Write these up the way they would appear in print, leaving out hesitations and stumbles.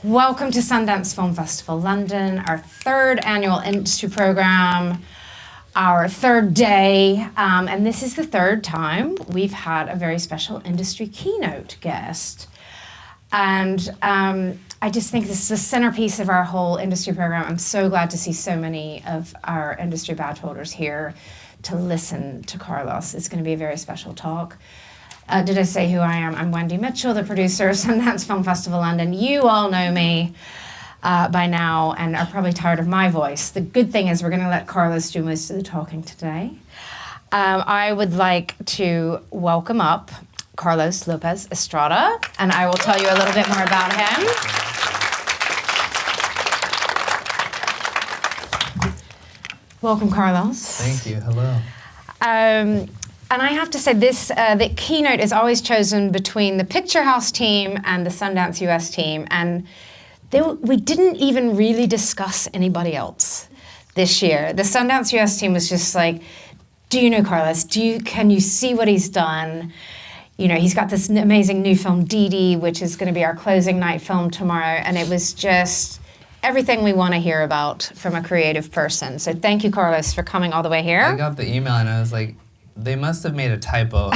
Welcome to Sundance Film Festival London, our third annual industry program, our third day, and this is the third time we've had a very special industry keynote guest. And I just think this is the centerpiece of our whole industry program. I'm so glad to see so many of our industry badge holders here to listen to Carlos. It's going to be a very special talk. Did I say who I am? I'm Wendy Mitchell, the producer of Sundance Film Festival London. You all know me by now and are probably tired of my voice. The good thing is we're going to let Carlos do most of the talking today. I would like to welcome up Carlos López Estrada, and I will tell you a little bit more about him. Welcome, Carlos. Thank you. Hello. And I have to say this, the keynote is always chosen between the Picture House team and the Sundance US team. And we didn't even really discuss anybody else this year. The Sundance US team was just like, do you know Carlos? Can you see what he's done? You know, he's got this amazing new film, Dee, which is going to be our closing night film tomorrow. And it was just everything we want to hear about from a creative person. So thank you, Carlos, for coming all the way here. I got the email and I was like, they must have made a typo.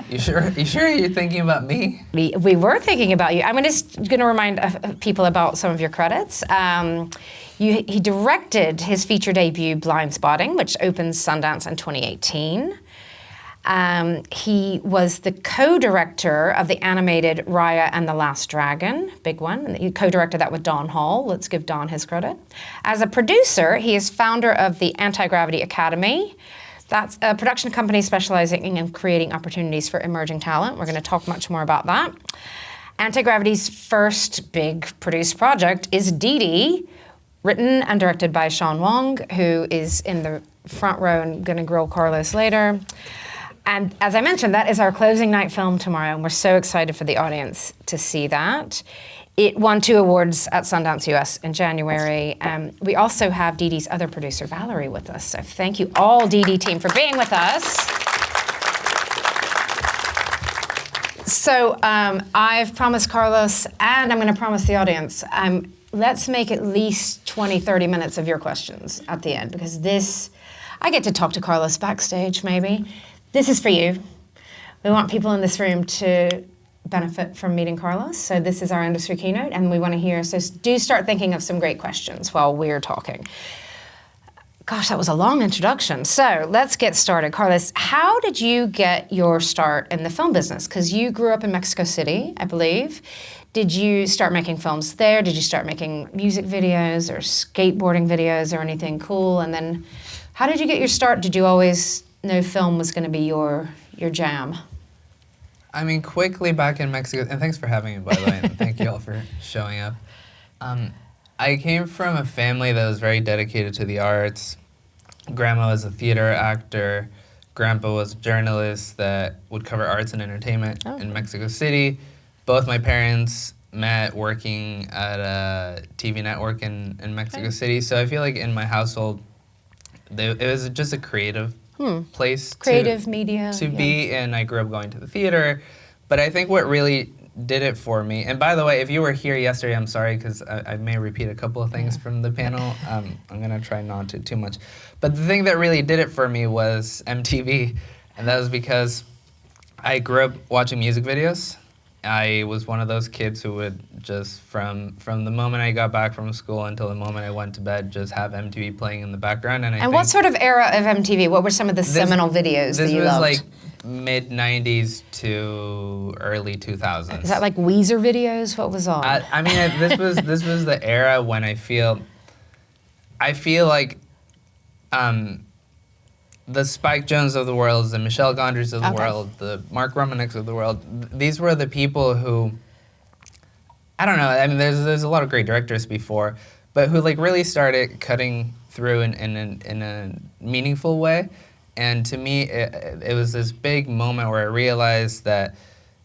You sure you're thinking about me? We were thinking about you. I'm just going to remind people about some of your credits. He directed his feature debut, Blind Spotting, which opens Sundance in 2018. He was the co-director of the animated Raya and the Last Dragon, big one. He co-directed that with Don Hall. Let's give Don his credit. As a producer, he is founder of the Anti-Gravity Academy. That's a production company specializing in creating opportunities for emerging talent. We're going to talk much more about that. Anti-Gravity's first big produced project is Dee, written and directed by Sean Wong, who is in the front row and going to grill Carlos later. And as I mentioned, that is our closing night film tomorrow, and we're so excited for the audience to see that. It won 2 awards at Sundance US in January. We also have Dee's other producer, Valerie, with us. So thank you all, Dee team, for being with us. So I've promised Carlos, and I'm going to promise the audience, let's make at least 20, 30 minutes of your questions at the end, because I get to talk to Carlos backstage, maybe. This is for you. We want people in this room to benefit from meeting Carlos. So this is our industry keynote, and we want to hear, so do start thinking of some great questions while we're talking. Gosh, that was a long introduction. So let's get started. Carlos, how did you get your start in the film business? Because you grew up in Mexico City, I believe. Did you start making films there? Did you start making music videos or skateboarding videos or anything cool? And then how did you get your start? Did you always know film was going to be your jam? I mean, quickly back in Mexico, and thanks for having me, by the way, and thank you all for showing up. I came from a family that was very dedicated to the arts. Grandma was a theater actor. Grandpa was a journalist that would cover arts and entertainment in Mexico City. Both my parents met working at a TV network in Mexico City. So I feel like in my household, it was just a creative place media to be, and I grew up going to the theater. But I think what really did it for me, and by the way, if you were here yesterday, I'm sorry, because I may repeat a couple of things from the panel. I'm going to try not to too much. But the thing that really did it for me was MTV, and that was because I grew up watching music videos. I was one of those kids who would just, from the moment I got back from school until the moment I went to bed, just have MTV playing in the background. And what sort of era of MTV? What were some of the seminal videos that you loved? This was like mid-90s to early 2000s. Is that like Weezer videos? What was on? I mean, this was the era when I feel like the Spike Jonze of the world, the Michel Gondrys of the world, the Mark Romaniks of the world, these were the people who, I don't know, I mean, there's a lot of great directors before, but who like really started cutting through in a meaningful way. And to me, it was this big moment where I realized that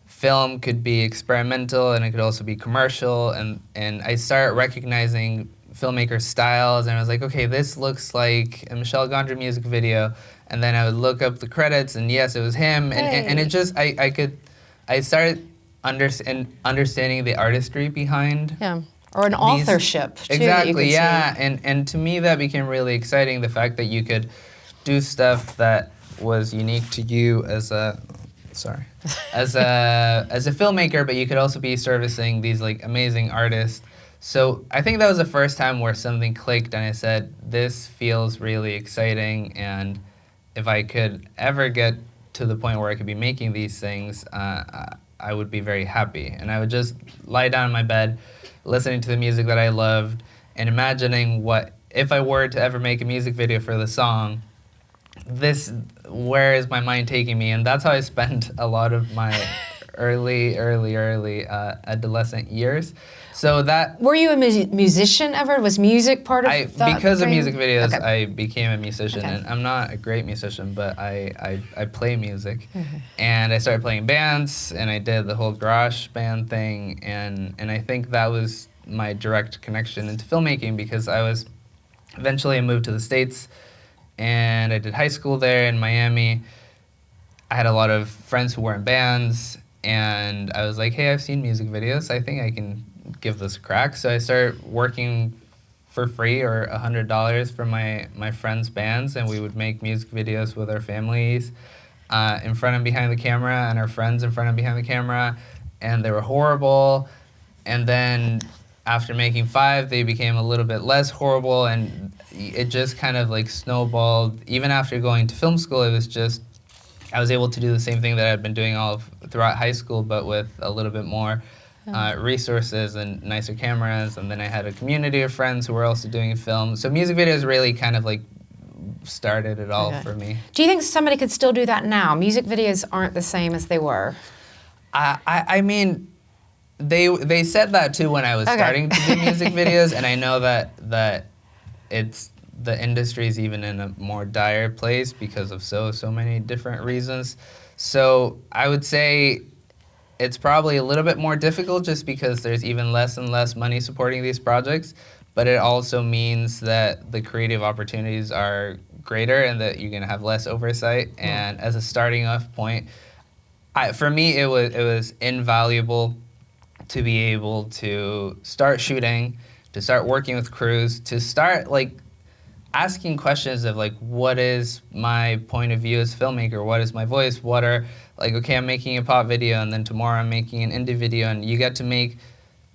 film could be experimental and it could also be commercial, and I started recognizing filmmaker styles, and I was like, okay, this looks like a Michel Gondry music video, and then I would look up the credits, and yes, it was him, and it just, I started understanding the artistry behind. Yeah. Or an authorship, too. Exactly, yeah. And to me, that became really exciting, the fact that you could do stuff that was unique to you as a filmmaker, but you could also be servicing these like amazing artists. So I think that was the first time where something clicked and I said, this feels really exciting, and if I could ever get to the point where I could be making these things, I would be very happy. And I would just lie down in my bed, listening to the music that I loved, and imagining what, if I were to ever make a music video for the song, where is my mind taking me? And that's how I spent a lot of my early adolescent years. So that... Were you a musician ever? Was music part of that? Because of music videos, okay. I became a musician. Okay. And I'm not a great musician, but I play music. Mm-hmm. And I started playing bands, and I did the whole garage band thing. And I think that was my direct connection into filmmaking, because eventually I moved to the States, and I did high school there in Miami. I had a lot of friends who were in bands, and I was like, hey, I've seen music videos. I think I can give this a crack. So I started working for free or $100 for my friends' bands, and we would make music videos with our families in front and behind the camera, and our friends in front and behind the camera, and they were horrible. And then after making 5, they became a little bit less horrible, and it just kind of like snowballed. Even after going to film school, it was just, I was able to do the same thing that I'd been doing throughout high school, but with a little bit more resources and nicer cameras. And then I had a community of friends who were also doing film. So music videos really kind of like started it all for me. Do you think somebody could still do that now? Music videos aren't the same as they were. I mean, they said that too when I was starting to do music videos, and I know that the industry is even in a more dire place because of so many different reasons. So I would say it's probably a little bit more difficult just because there's even less and less money supporting these projects, but it also means that the creative opportunities are greater and that you're gonna have less oversight. And as a starting off point, for me it was invaluable to be able to start shooting, to start working with crews, to start like asking questions of like, what is my point of view as a filmmaker? What is my voice? What are, like, okay, I'm making a pop video, and then tomorrow I'm making an indie video, and you get to make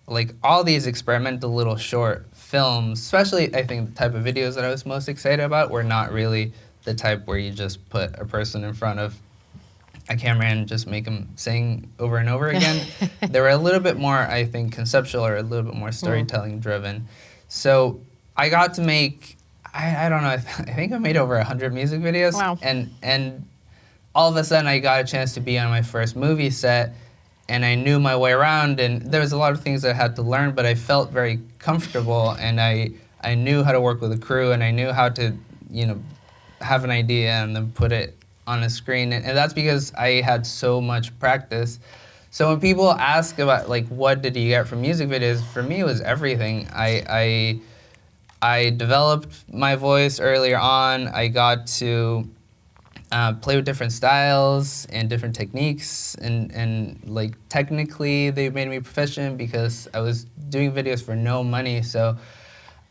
like all these experimental little short films. Especially, I think the type of videos that I was most excited about were not really the type where you just put a person in front of a camera and just make them sing over and over again. They were a little bit more, I think, conceptual or a little bit more storytelling driven. So I got to make, I don't know, I think I made over 100 music videos. Wow. And all of a sudden I got a chance to be on my first movie set, and I knew my way around, and there was a lot of things I had to learn, but I felt very comfortable, and I knew how to work with a crew, and I knew how to, you know, have an idea and then put it on a screen, and that's because I had so much practice. So when people ask about like, what did you get from music videos, for me it was everything. I developed my voice earlier on. I got to play with different styles and different techniques, and like technically they made me proficient because I was doing videos for no money. So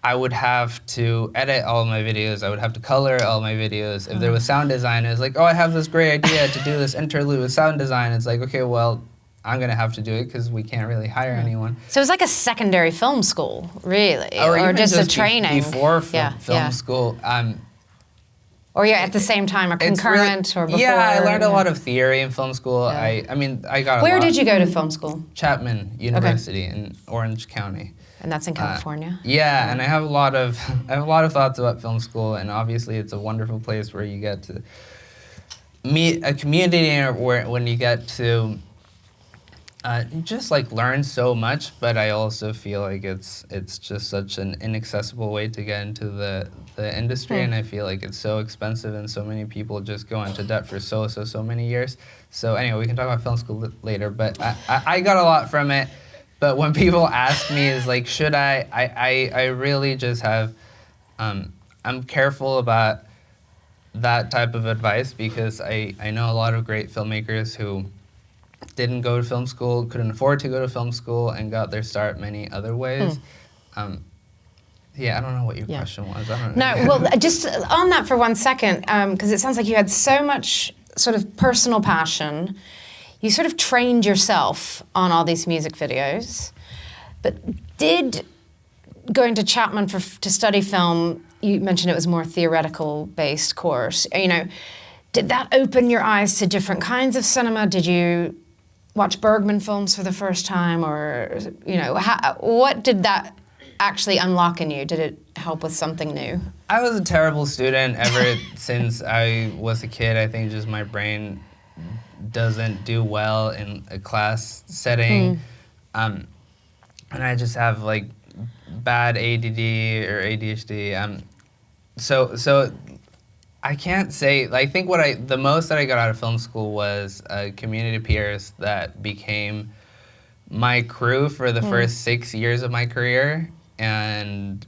I would have to edit all of my videos. I would have to color all my videos. If there was sound design, it was like, oh, I have this great idea to do this interlude with sound design. It's like, okay, well, I'm gonna have to do it because we can't really hire anyone. So it was like a secondary film school, really, or just a training before film school. Or at the same time, or concurrent, or before. Yeah, I learned a lot of theory in film school. Yeah. I mean, I got. Where did you go to film school? Chapman University in Orange County. And that's in California. Yeah, and I have a lot of thoughts about film school, and obviously it's a wonderful place where you get to meet a community, where when you get to just like learn so much. But I also feel like it's just such an inaccessible way to get into the industry, and I feel like it's so expensive, and so many people just go into debt for so many years. So anyway, we can talk about film school later, but I got a lot from it. But when people ask me, is like, should I really just have, I'm careful about that type of advice, because I know a lot of great filmmakers who didn't go to film school, couldn't afford to go to film school, and got their start many other ways. Yeah, I don't know what your question was. I don't know. No, well, just on that for 1 second, because it sounds like you had so much sort of personal passion. You sort of trained yourself on all these music videos, but did going to Chapman to study film, you mentioned it was a more theoretical-based course, you know, did that open your eyes to different kinds of cinema? Did you watch Bergman films for the first time, or, you know, what did that actually unlock in you? Did it help with something new? I was a terrible student ever since I was a kid. I think just my brain doesn't do well in a class setting. And I just have like bad ADD or ADHD. So I can't say, I think the most that I got out of film school was community peers that became my crew for the first 6 years of my career, and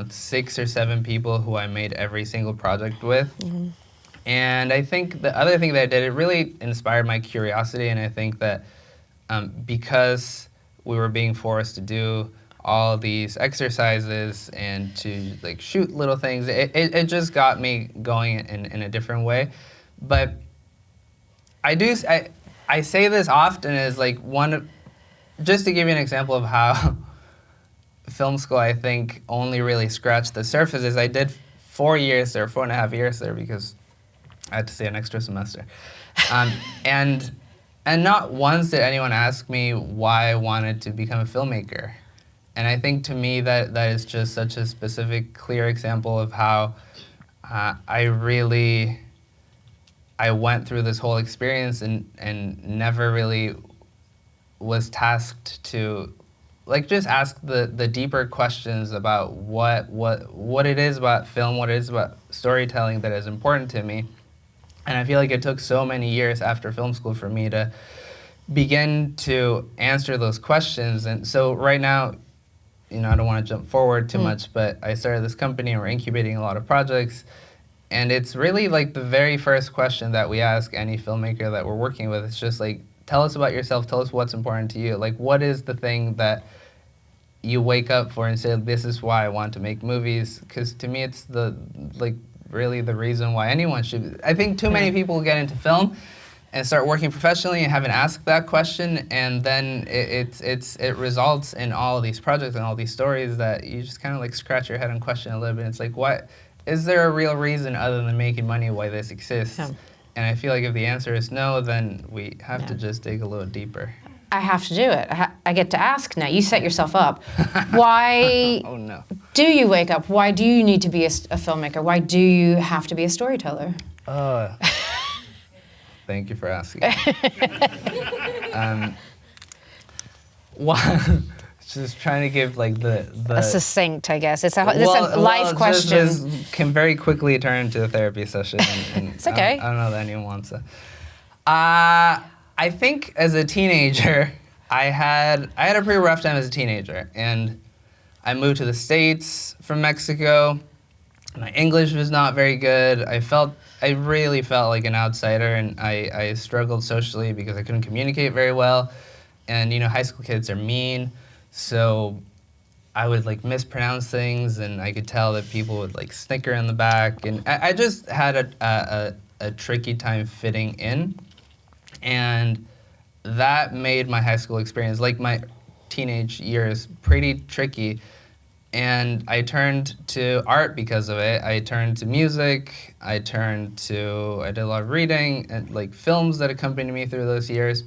6 or 7 people who I made every single project with. And I think the other thing that I did, it really inspired my curiosity, and I think that because we were being forced to do all these exercises and to like shoot little things, it just got me going in a different way. But I say this often as like just to give you an example of how film school, I think, only really scratched the surface, is I did 4 years there, 4.5 years there, because I had to stay an extra semester. And not once did anyone ask me why I wanted to become a filmmaker. And I think to me that is just such a specific, clear example of how I went through this whole experience and never really was tasked to like just ask the deeper questions about what it is about film, what it is about storytelling that is important to me. And I feel like it took so many years after film school for me to begin to answer those questions. And so right now, I don't want to jump forward too much, but I started this company and we're incubating a lot of projects. And it's really like the very first question that we ask any filmmaker that we're working with. It's just like, tell us about yourself, tell us what's important to you. Like, what is the thing that you wake up for and say, this is why I want to make movies? Because to me, it's really the reason why anyone should. I think too many people get into film and start working professionally and haven't asked that question, and then it results in all of these projects and all these stories that you just kind of like scratch your head and question a little bit. It's like, what is there a real reason other than making money why this exists? Yeah. And I feel like if the answer is no, then we have to just dig a little deeper. I have to do it. I get to ask now. You set yourself up. Why oh, no. do you wake up? Why do you need to be a filmmaker? Why do you have to be a storyteller? Thank you for asking. Just trying to give like the a succinct, I guess. It's a life question. This can very quickly turn into a therapy session. And it's okay. I don't know that anyone wants it. I think as a teenager, I had a pretty rough time as a teenager, and I moved to the States from Mexico. My English was not very good. I really felt like an outsider, and I struggled socially because I couldn't communicate very well. And high school kids are mean, so I would like mispronounce things, and I could tell that people would like snicker in the back, and I just had a tricky time fitting in. And that made my high school experience, like my teenage years, pretty tricky. And I turned to art because of it. I turned to music. I did a lot of reading and like films that accompanied me through those years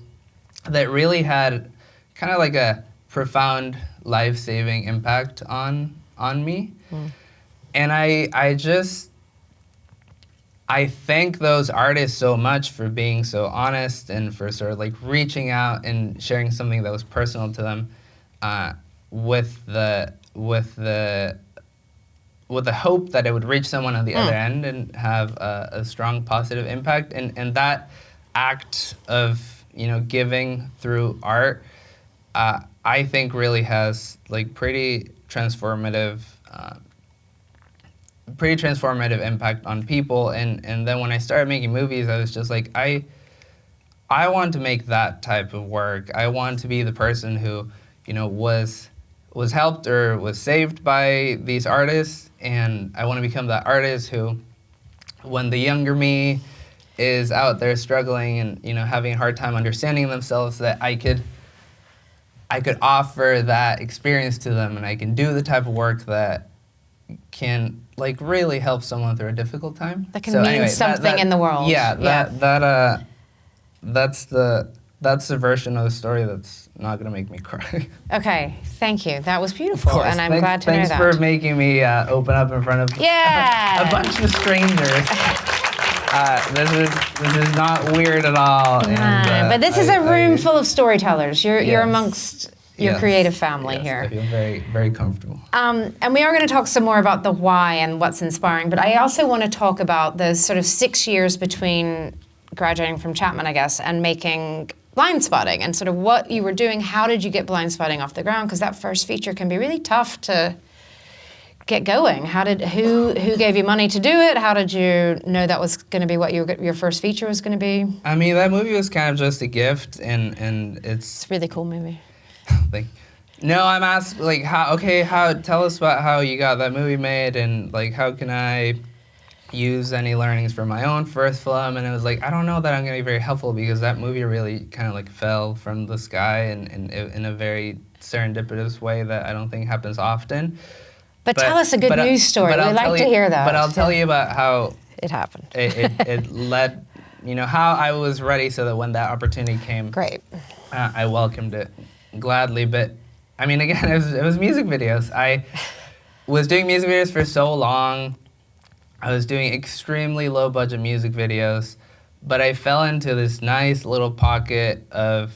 that really had kind of like a profound life-saving impact on me. And I thank those artists so much for being so honest and for sort of like reaching out and sharing something that was personal to them, with the hope that it would reach someone on the other end and have a strong positive impact. And that act of giving through art, I think really has like pretty transformative impact on people. And then when I started making movies, I was just like, I want to make that type of work. I want to be the person who, was helped or was saved by these artists, and I want to become that artist who, when the younger me is out there struggling and having a hard time understanding themselves, that I could offer that experience to them, and I can do the type of work that can really help someone through a difficult time. That can mean something in the world. Yeah, that's the version of the story that's not going to make me cry. Okay, thank you. That was beautiful, Of course. and I'm glad to know that. Thanks for making me open up in front of a bunch of strangers. This is not weird at all. And, but this is a room full of storytellers. You're amongst your creative family here. I feel very, very comfortable. And we are going to talk some more about the why and what's inspiring, but I also want to talk about the sort of 6 years between graduating from Chapman, I guess, and making Blind Spotting, and sort of what you were doing. How did you get Blind Spotting off the ground? Because that first feature can be really tough to get going. Who gave you money to do it? How did you know that was going to be what your first feature was going to be? I mean, that movie was kind of just a gift, and it's a really cool movie. No, I'm asked how tell us about how you got that movie made, and how can I use any learnings from my own first film. And it was I don't know that I'm going to be very helpful, because that movie really kind of fell from the sky and in a very serendipitous way that I don't think happens often. But tell us a good news story. We like to hear that. But I'll tell you about how it happened. It led, how I was ready so that when that opportunity came, great, I welcomed it gladly. But I mean, again, it was music videos. I was doing music videos for so long. I was doing extremely low budget music videos, but I fell into this nice little pocket of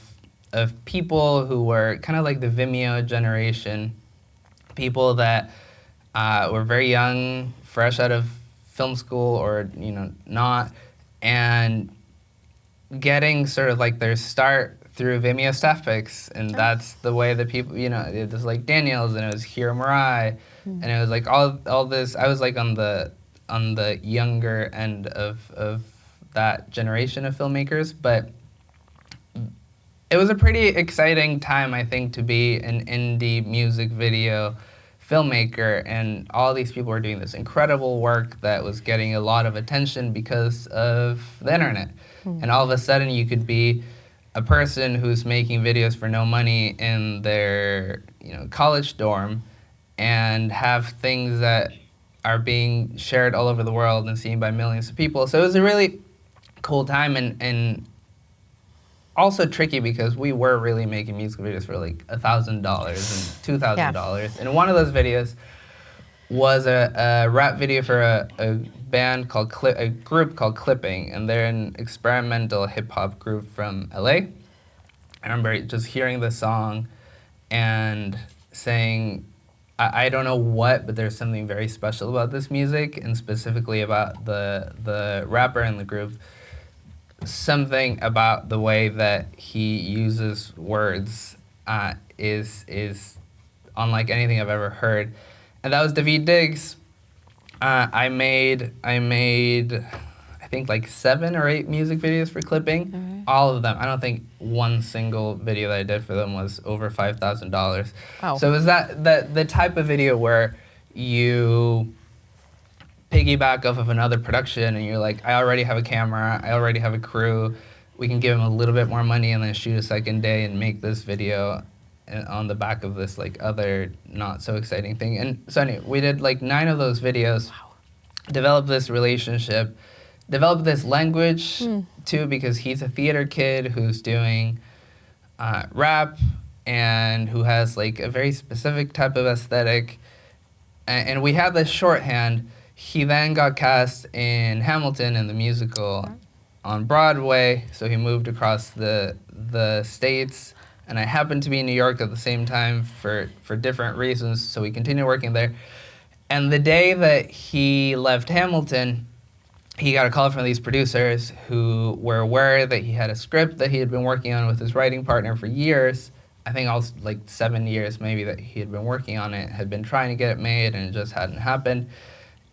people who were kind of like the Vimeo generation, people that were very young, fresh out of film school or not, and getting sort of their start through Vimeo staff picks, and that's the way that people, it was Daniels, and it was Hiro Murai, and it was all this. I was on the younger end of that generation of filmmakers, but it was a pretty exciting time, I think, to be an indie music video filmmaker, and all these people were doing this incredible work that was getting a lot of attention because of the internet. And all of a sudden you could be a person who's making videos for no money in their college dorm and have things that are being shared all over the world and seen by millions of people. So it was a really cool time, and also tricky, because we were really making music videos for $1,000 and $2,000. And one of those videos was a rap video for a band called a group called Clipping, and they're an experimental hip hop group from LA. I remember just hearing the song and saying, I don't know what, but there's something very special about this music, and specifically about the rapper in the group. Something about the way that he uses words is unlike anything I've ever heard. And that was Daveed Diggs. I made I think 7 or 8 music videos for Clipping. Mm-hmm. All of them. I don't think one single video that I did for them was over $5,000. Wow. So it was the type of video where you piggyback off of another production, and you're I already have a camera, I already have a crew, we can give them a little bit more money and then shoot a second day and make this video on the back of this other not so exciting thing. And so anyway, we did 9 of those videos. Wow. Developed this relationship, developed this language too, because he's a theater kid who's doing rap and who has a very specific type of aesthetic, and we had this shorthand. He then got cast in Hamilton in the musical on Broadway, so he moved across the states, and I happened to be in New York at the same time for different reasons, so we continued working there. And the day that he left Hamilton, he got a call from these producers who were aware that he had a script that he had been working on with his writing partner for years. I think also 7 years maybe that he had been working on it, had been trying to get it made, and it just hadn't happened.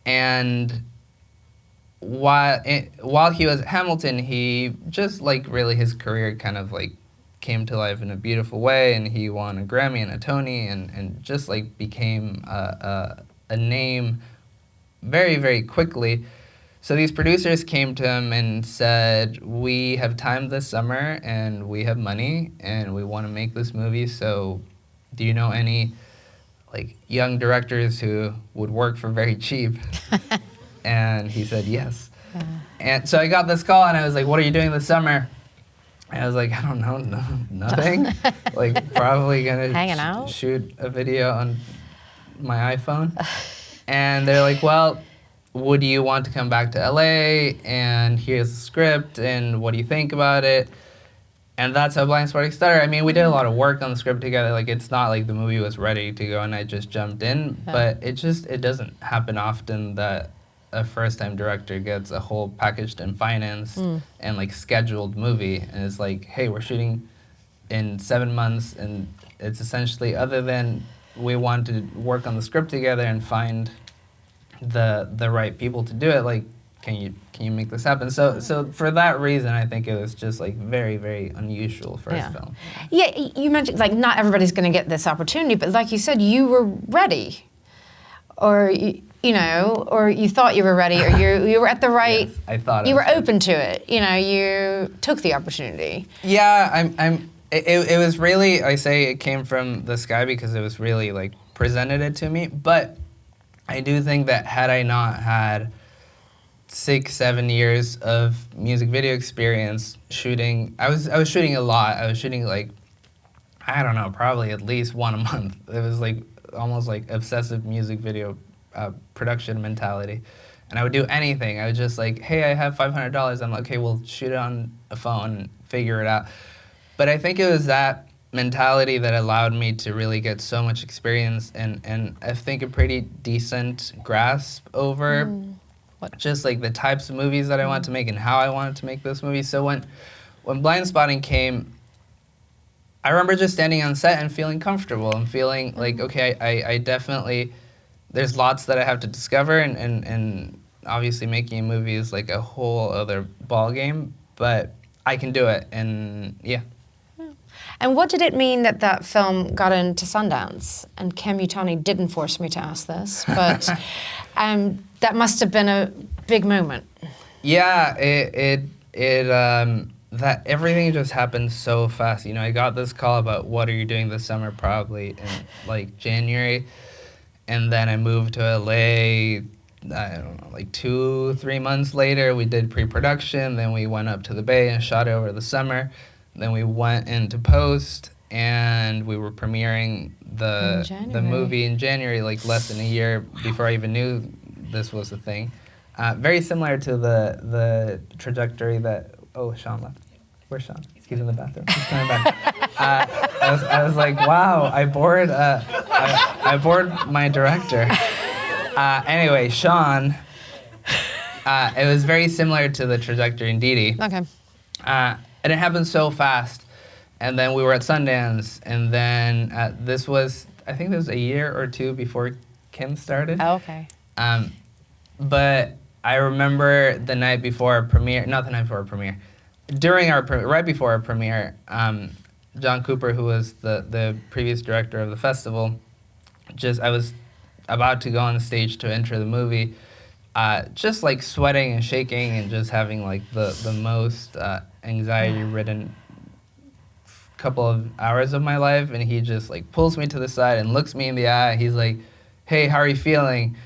And while he was at Hamilton, he just like really his career kind of like came to life in a beautiful way, and he won a Grammy and a Tony, and just like became a name very, very quickly. So these producers came to him and said, we have time this summer and we have money and we want to make this movie, so do you know any like young directors who would work for very cheap? And he said yes. And so I got this call and I was like, what are you doing this summer? And I was like, I don't know, nothing. Like probably gonna hanging out, shoot a video on my iPhone. And they're like, well, would you want to come back to LA, and here's the script, and what do you think about it? And that's how Blind Spotting started. I mean, we did a lot of work on the script together. Like, it's not like the movie was ready to go and I just jumped in, but it doesn't happen often that a first-time director gets a whole packaged and financed and like scheduled movie, and it's like, hey, we're shooting in 7 months, and it's essentially, other than we want to work on the script together and find the right people to do it, like, can you make this happen? So for that reason, I think it was just like very, very unusual first film. Yeah, you mentioned like not everybody's going to get this opportunity, but like you said, you were ready, or you know, or you thought you were ready, or you were at the right. Yes, I thought you were open to it. You know, you took the opportunity. Yeah, it was really, I say it came from the sky because it was really like presented it to me, but I do think that had I not had 6-7 years of music video experience shooting, I was shooting a lot. I was shooting like, I don't know, probably at least one a month. It was like almost like obsessive music video production mentality. And I would do anything. I was just like, hey, I have $500. I'm like, okay, we'll shoot it on a phone and figure it out. But I think it was that mentality that allowed me to really get so much experience and I think a pretty decent grasp over just like the types of movies that I wanted to make and how I wanted to make this movie. So when Blind Spotting came, I remember just standing on set and feeling comfortable and feeling like, okay, I definitely, there's lots that I have to discover, and obviously making a movie is like a whole other ball game, but I can do it, and yeah. And what did it mean that that film got into Sundance? And Kim Utani didn't force me to ask this, but that must have been a big moment. Yeah, that everything just happened so fast. You know, I got this call about what are you doing this summer, probably in like January, and then I moved to LA. I don't know, like 2-3 months later, we did pre-production. Then we went up to the Bay and shot it over the summer. Then we went into post, and we were premiering the movie in January, like less than a year before I even knew this was a thing. Very similar to the trajectory that, oh, Sean left. Where's Sean? He's in the bathroom. He's coming back. I was like, wow, I bored my director. Anyway, Sean, it was very similar to the trajectory in Didi. Okay. And it happened so fast. And then we were at Sundance, and then this was, I think this was a year or two before Kim started. Oh, okay. But I remember the night before our premiere, not the night before our premiere, right before our premiere, John Cooper, who was the previous director of the festival, I was about to go on stage to enter the movie, just like sweating and shaking and just having like the most anxiety-ridden couple of hours of my life, and he just like pulls me to the side and looks me in the eye. He's like, hey, how are you feeling?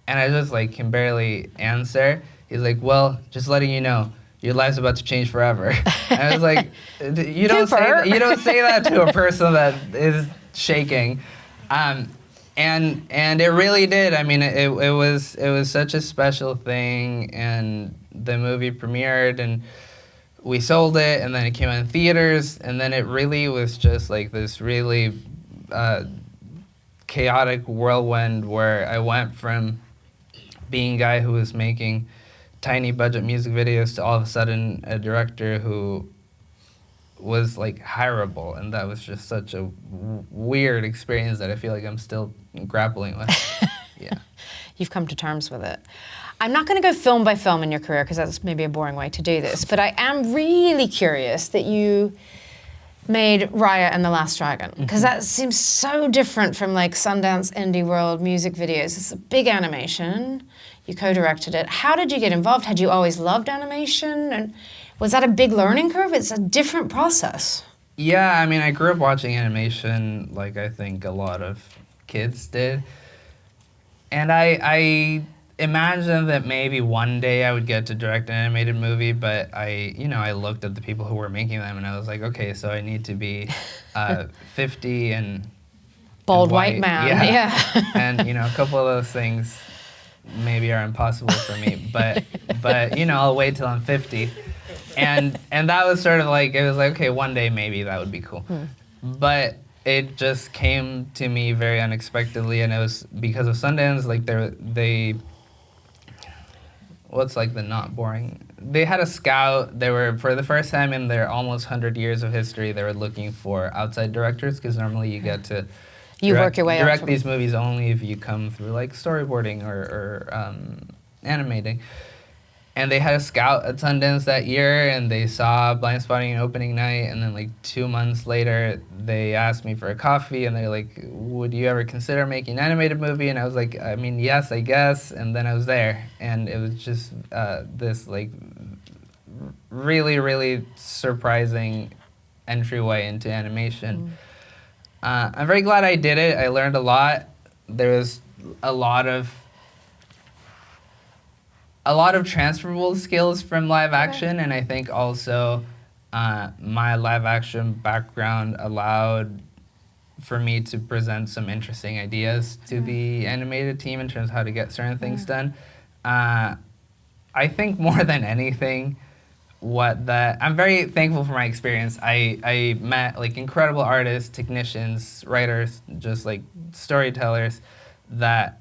And I just like can barely answer. He's like, well, just letting you know, your life's about to change forever. And I was like, you don't say that to a person that is shaking. And it really did. I mean, it was such a special thing, and the movie premiered, and we sold it, and then it came out in theaters, and then it really was just like this really chaotic whirlwind where I went from being a guy who was making tiny budget music videos to all of a sudden a director who was like hireable, and that was just such a weird experience that I feel like I'm still grappling with. Yeah. You've come to terms with it. I'm not going to go film by film in your career because that's maybe a boring way to do this, but I am really curious that you made Raya and the Last Dragon, because that seems so different from like Sundance, Indie World, music videos. It's a big animation. You co-directed it. How did you get involved? Had you always loved animation? And was that a big learning curve? It's a different process. Yeah, I mean, I grew up watching animation like I think a lot of kids did. And I imagined that maybe one day I would get to direct an animated movie, but I looked at the people who were making them and I was like, okay, so I need to be 50 and bald and white man. Yeah. And a couple of those things maybe are impossible for me, but I'll wait till I'm 50. And that was sort of like, it was like, okay, one day maybe that would be cool. But it just came to me very unexpectedly, and it was because of Sundance. Like what's like the not boring? They had a scout. They were, for the first time in their almost 100 years of history, they were looking for outside directors, because normally you get to work your way up direct these movies only if you come through like storyboarding or animating. And they had a scout at Sundance that year, and they saw Blind Spotting opening night, and then like 2 months later, they asked me for a coffee, and they're like, would you ever consider making an animated movie? And I was like, I mean, yes, I guess. And then I was there, and it was just this like really, really surprising entryway into animation. I'm very glad I did it. I learned a lot. There was a lot of transferable skills from live action, and I think also my live action background allowed for me to present some interesting ideas to the animated team in terms of how to get certain things done. I think more than anything, I'm very thankful for my experience. I met like incredible artists, technicians, writers, just like storytellers that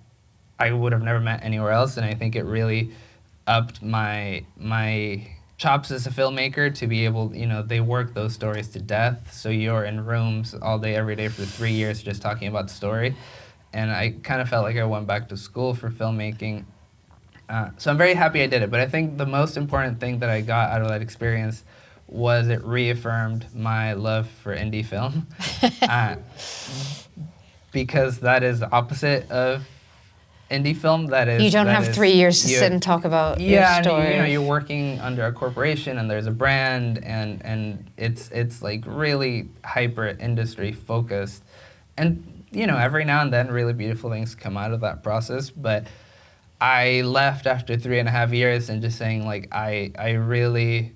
I would have never met anywhere else, and I think it really upped my chops as a filmmaker to be able, they work those stories to death. So you're in rooms all day, every day for 3 years just talking about the story. And I kind of felt like I went back to school for filmmaking. So I'm very happy I did it. But I think the most important thing that I got out of that experience was it reaffirmed my love for indie film. Because that is the opposite of indie film. You don't have 3 years to sit and talk about your story. And you're working under a corporation, and there's a brand, and it's like really hyper industry focused, and every now and then really beautiful things come out of that process. But I left after 3.5 years and just saying like I really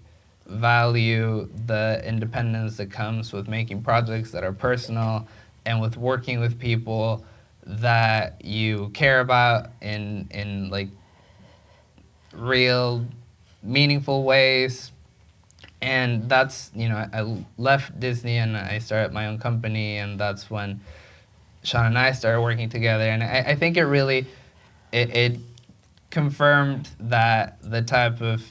value the independence that comes with making projects that are personal and with working with people that you care about in like real meaningful ways. And that's, I left Disney and I started my own company, and that's when Sean and I started working together. And I think it really it confirmed that the type of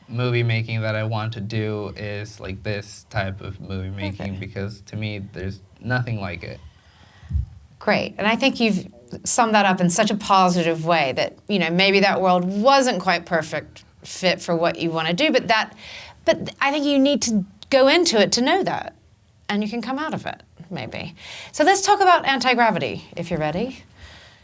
movie making that I want to do is like this type of movie making, because to me there's nothing like it. Great. And I think you've summed that up in such a positive way that, maybe that world wasn't quite perfect fit for what you want to do, but I think you need to go into it to know that, and you can come out of it, maybe. So let's talk about anti-gravity, if you're ready.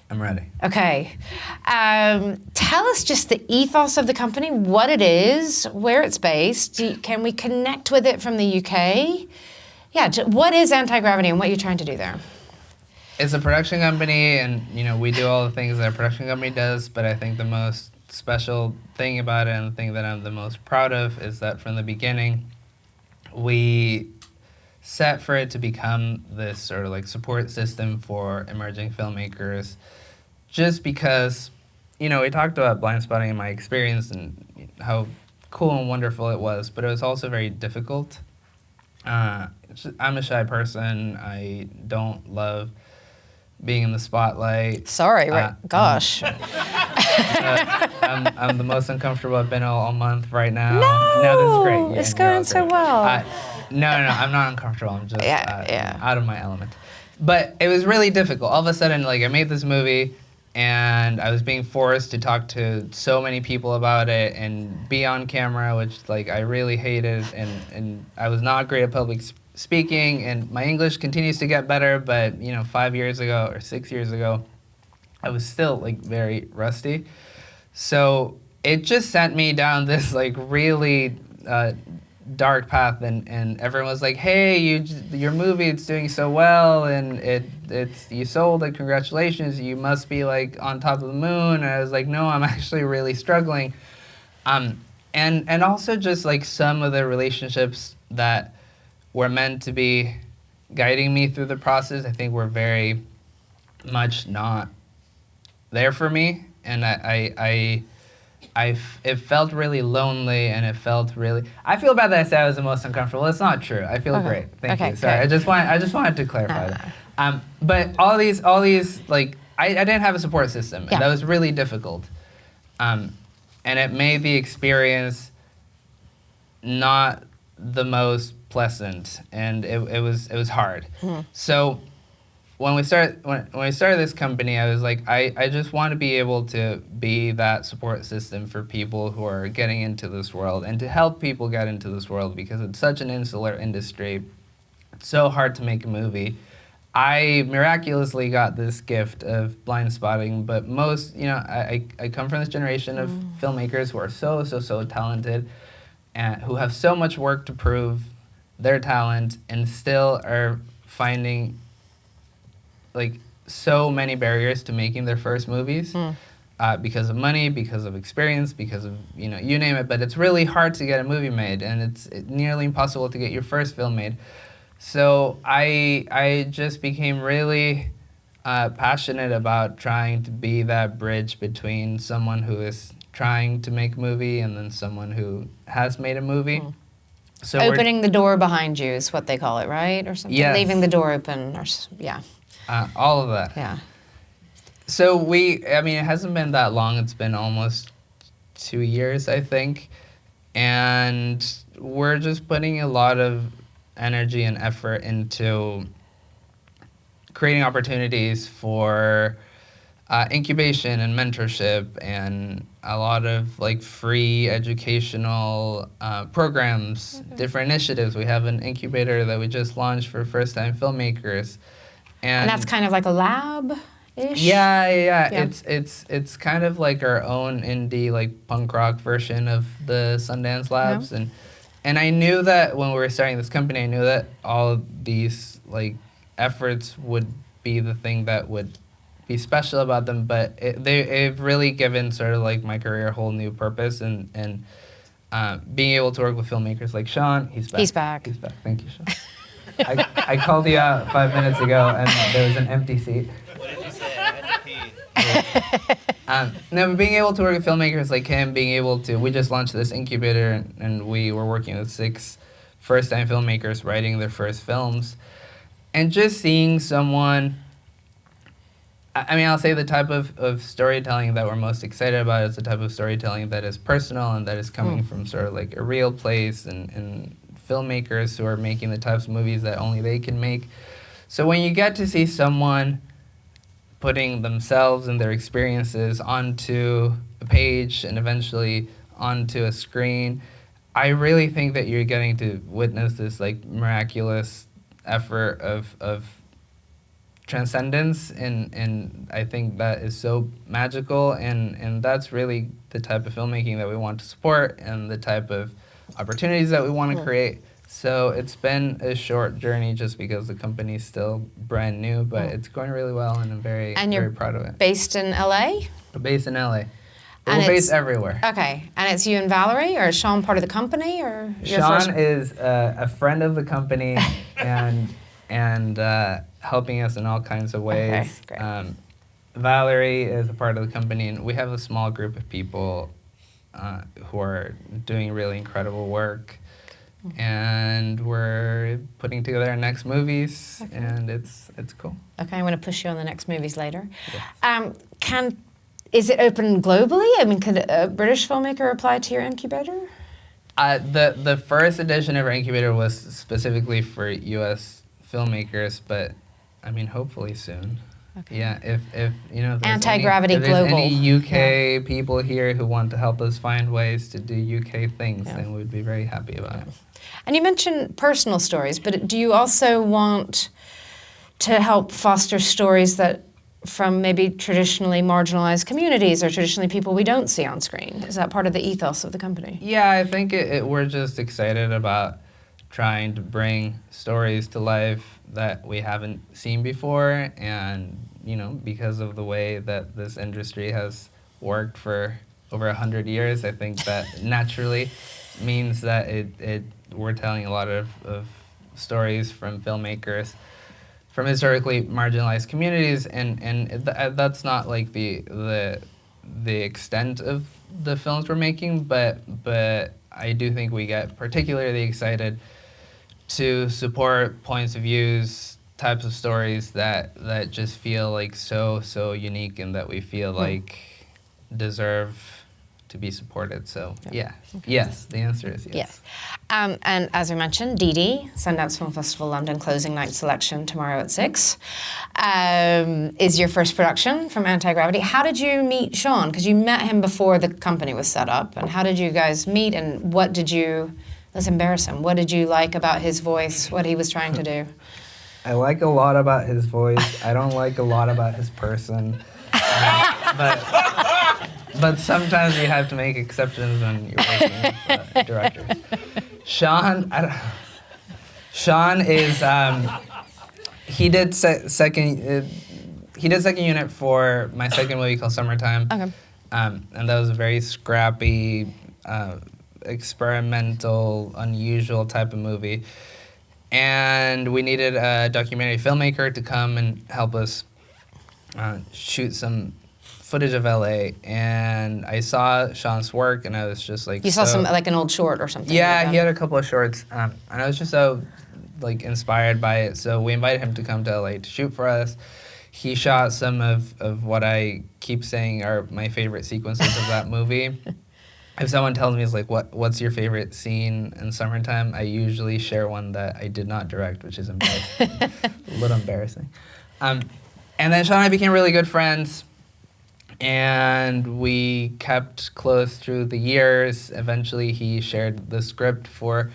I'm ready. Okay. Tell us just the ethos of the company, what it is, where it's based. Can we connect with it from the UK? Yeah, what is anti-gravity and what you're trying to do there? It's a production company, and we do all the things that a production company does, but I think the most special thing about it, and the thing that I'm the most proud of, is that from the beginning we set for it to become this sort of like support system for emerging filmmakers, just because we talked about Blind Spotting and my experience and how cool and wonderful it was, but it was also very difficult. I'm a shy person. I don't love being in the spotlight. Sorry, right? Gosh. I'm the most uncomfortable I've been all month right now. No, this is great. It's going so well. No, I'm not uncomfortable. I'm just out of my element. But it was really difficult. All of a sudden, like, I made this movie, and I was being forced to talk to so many people about it and be on camera, which like I really hated, and I was not great at public speaking, and my English continues to get better, but 5 years ago or 6 years ago, I was still like very rusty. So it just sent me down this like really dark path, and everyone was like, "Hey, your movie, it's doing so well, and you sold it. Congratulations! You must be like on top of the moon." And I was like, "No, I'm actually really struggling." And also just like some of the relationships that were meant to be guiding me through the process, I think were very much not there for me, and it felt really lonely, and it felt really. I feel bad that I said I was the most uncomfortable. It's not true. I feel great. Thank you. Sorry, great. I just wanted to clarify that. But all these like I didn't have a support system, and that was really difficult. And it made the experience not the most pleasant, and it was hard. So when we started this company, I was like, I just want to be able to be that support system for people who are getting into this world, and to help people get into this world, because it's such an insular industry. It's so hard to make a movie. I miraculously got this gift of blind spotting, but most, I come from this generation of filmmakers who are so talented, and who have so much work to prove their talent, and still are finding like so many barriers to making their first movies because of money, because of experience, because of you name it. But it's really hard to get a movie made, and it's nearly impossible to get your first film made. So I just became really passionate about trying to be that bridge between someone who is trying to make a movie and then someone who has made a movie. So opening the door behind you is what they call it, right? Or something. Yes. Leaving the door open, or all of that. Yeah. So it hasn't been that long. It's been almost 2 years, I think. And we're just putting a lot of energy and effort into creating opportunities for incubation and mentorship, and a lot of like free educational programs, different initiatives. We have an incubator that we just launched for first-time filmmakers. And that's kind of like a lab-ish? Yeah. It's kind of like our own indie, like punk rock version of the Sundance Labs. Yeah. And I knew that when we were starting this company, I knew that all of these like efforts would be the thing that would be special about them. But they've really given sort of like my career a whole new purpose, and being able to work with filmmakers like Sean. He's back. Thank you, Sean. I called you out 5 minutes ago, and there was an empty seat. What did you say? I had to pee. No, but being able to work with filmmakers like him, we just launched this incubator, and we were working with 6 first-time filmmakers writing their first films, and just seeing someone. I'll say the type of storytelling that we're most excited about is the type of storytelling that is personal and that is coming from sort of like a real place, and filmmakers who are making the types of movies that only they can make. So when you get to see someone putting themselves and their experiences onto a page and eventually onto a screen, I really think that you're getting to witness this like miraculous effort of transcendence, and I think that is so magical, and that's really the type of filmmaking that we want to support, and the type of opportunities that we want to create. So it's been a short journey just because the company's still brand new, but it's going really well, and I'm very proud of it. Based in LA? We're based in LA. But we're based everywhere. Okay, and it's you and Valerie, or is Sean part of the company, or Sean is a friend of the company and helping us in all kinds of ways. Okay, great. Valerie is a part of the company, and we have a small group of people who are doing really incredible work, and we're putting together our next movies, and it's cool. Okay, I'm going to push you on the next movies later. Yeah. Is it open globally? Could a British filmmaker apply to your incubator? The first edition of our incubator was specifically for U.S. filmmakers, but hopefully soon. Okay. Yeah, if you know, if there's Anti-Gravity if there's Global. any UK people here who want to help us find ways to do UK things, Yeah. then we'd be very happy about it. And you mentioned personal stories, but do you also want to help foster stories that from maybe traditionally marginalized communities or traditionally people we don't see on screen? Is that part of the ethos of the company? Yeah, I think we're just excited about trying to bring stories to life that we haven't seen before, and you know, because of the way that this industry has worked for over 100 years, I think that naturally means that we're telling a lot of stories from filmmakers from historically marginalized communities, and that's not like the extent of the films we're making, but I do think we get particularly excited to support points of views, types of stories that just feel like so unique and that we feel like deserve to be supported. So yeah, yes, the answer is yes. Yes. And as we mentioned, DD, Sundance Film Festival London closing night selection tomorrow at 6, is your first production from Anti-Gravity. How did you meet Sean? Because you met him before the company was set up. And how did you guys meet, and what did you, let's embarrass him, what did you like about his voice, what he was trying to do? I like a lot about his voice. I don't like a lot about his person. But sometimes you have to make exceptions when you're working with directors. Sean is he did second unit for my second movie called Summertime. Okay. And that was a very scrappy, experimental, unusual type of movie. And we needed a documentary filmmaker to come and help us shoot some footage of LA, and I saw Sean's work, and I was just like, You saw some, like an old short or something? Yeah, he had a couple of shorts, and I was just so like inspired by it. So we invited him to come to LA to shoot for us. He shot some of what I keep saying are my favorite sequences of that movie. If someone tells me, it's like, what's your favorite scene in Summertime, I usually share one that I did not direct, which is embarrassing. A little embarrassing. And then Sean and I became really good friends, and we kept close through the years. Eventually, he shared the script for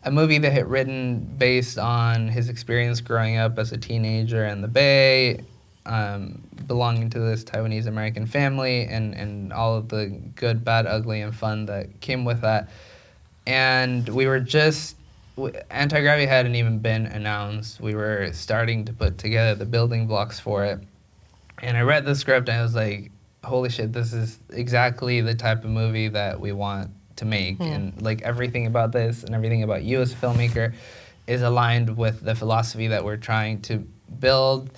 a movie that he had written based on his experience growing up as a teenager in the Bay, belonging to this Taiwanese American family, and all of the good, bad, ugly, and fun that came with that. And we were just, Anti-Gravity hadn't even been announced. We were starting to put together the building blocks for it. And I read the script, and I was like, holy shit, this is exactly the type of movie that we want to make. And like everything about this and everything about you as a filmmaker is aligned with the philosophy that we're trying to build.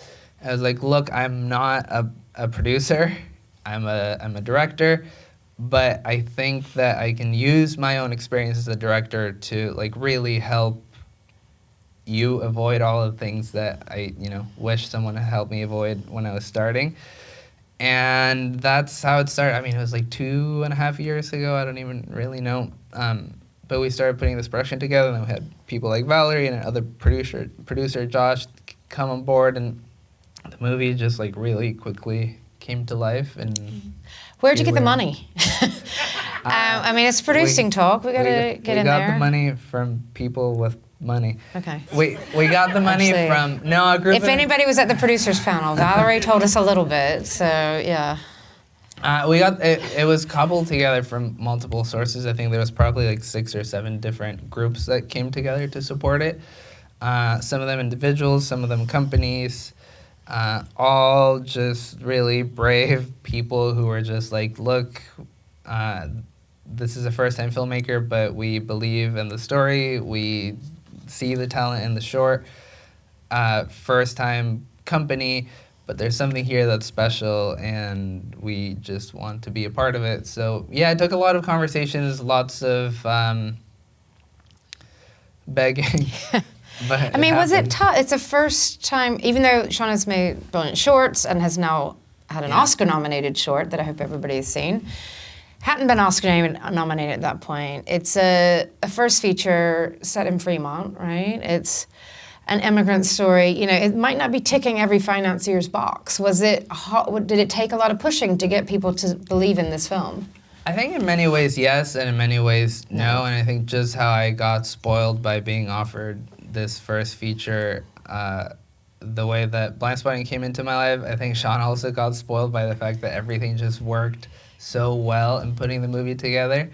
I was like, look, I'm not a producer, I'm a director, but I think that I can use my own experience as a director to like really help you avoid all of the things that I, wish someone had helped me avoid when I was starting. And that's how it started. I mean, it was like 2.5 years ago. I don't even really know. But we started putting this production together, and then we had people like Valerie and another producer Josh come on board, and the movie just like really quickly came to life. And where'd you get the money? I mean, it's producing talk. We gotta get in there. We got the money from people with money. Okay. We got the money from a group. If anybody was at the producers panel, Valerie told us a little bit. So yeah. We got it was cobbled together from multiple sources. I think there was probably like 6 or 7 different groups that came together to support it. Some of them individuals, some of them companies. All just really brave people who were just like, look, this is a first-time filmmaker, but we believe in the story. We see the talent in the short. First-time company, but there's something here that's special, and we just want to be a part of it. So yeah, it took a lot of conversations, lots of begging. But I mean, was it tough? It's the first time, even though Sean has made brilliant shorts and has now had an Oscar-nominated short that I hope everybody has seen, hadn't been Oscar-nominated at that point. It's a first feature set in Fremont, right? It's an immigrant story, you know, it might not be ticking every financier's box. Did it take a lot of pushing to get people to believe in this film? I think in many ways yes, and in many ways no. And I think just how I got spoiled by being offered this first feature, the way that Blindspotting came into my life, I think Sean also got spoiled by the fact that everything just worked so well in putting the movie together.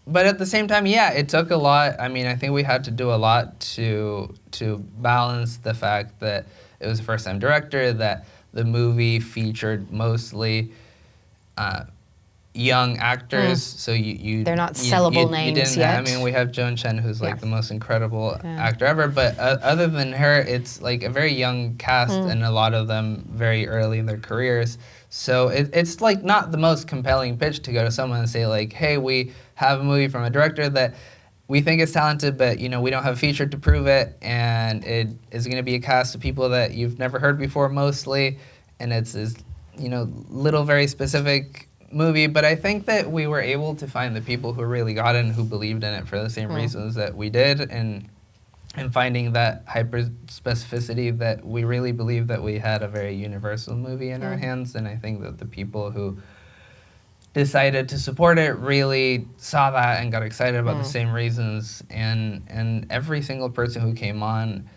But at the same time, yeah, it took a lot. I mean, I think we had to do a lot to balance the fact that it was a first-time director, that the movie featured mostly young actors, so they're not sellable names yet. I mean, we have Joan Chen, who's like the most incredible actor ever, but other than her, it's like a very young cast, and a lot of them very early in their careers. So it's like not the most compelling pitch to go to someone and say like, hey, we have a movie from a director that we think is talented, but you know we don't have a feature to prove it, and it is going to be a cast of people that you've never heard before mostly, and it's you know little very specific movie. But I think that we were able to find the people who really got it and who believed in it for the same reasons that we did, and finding that hyper specificity that we really believe that we had a very universal movie in our hands. And I think that the people who decided to support it really saw that and got excited about the same reasons. And every single person who came on,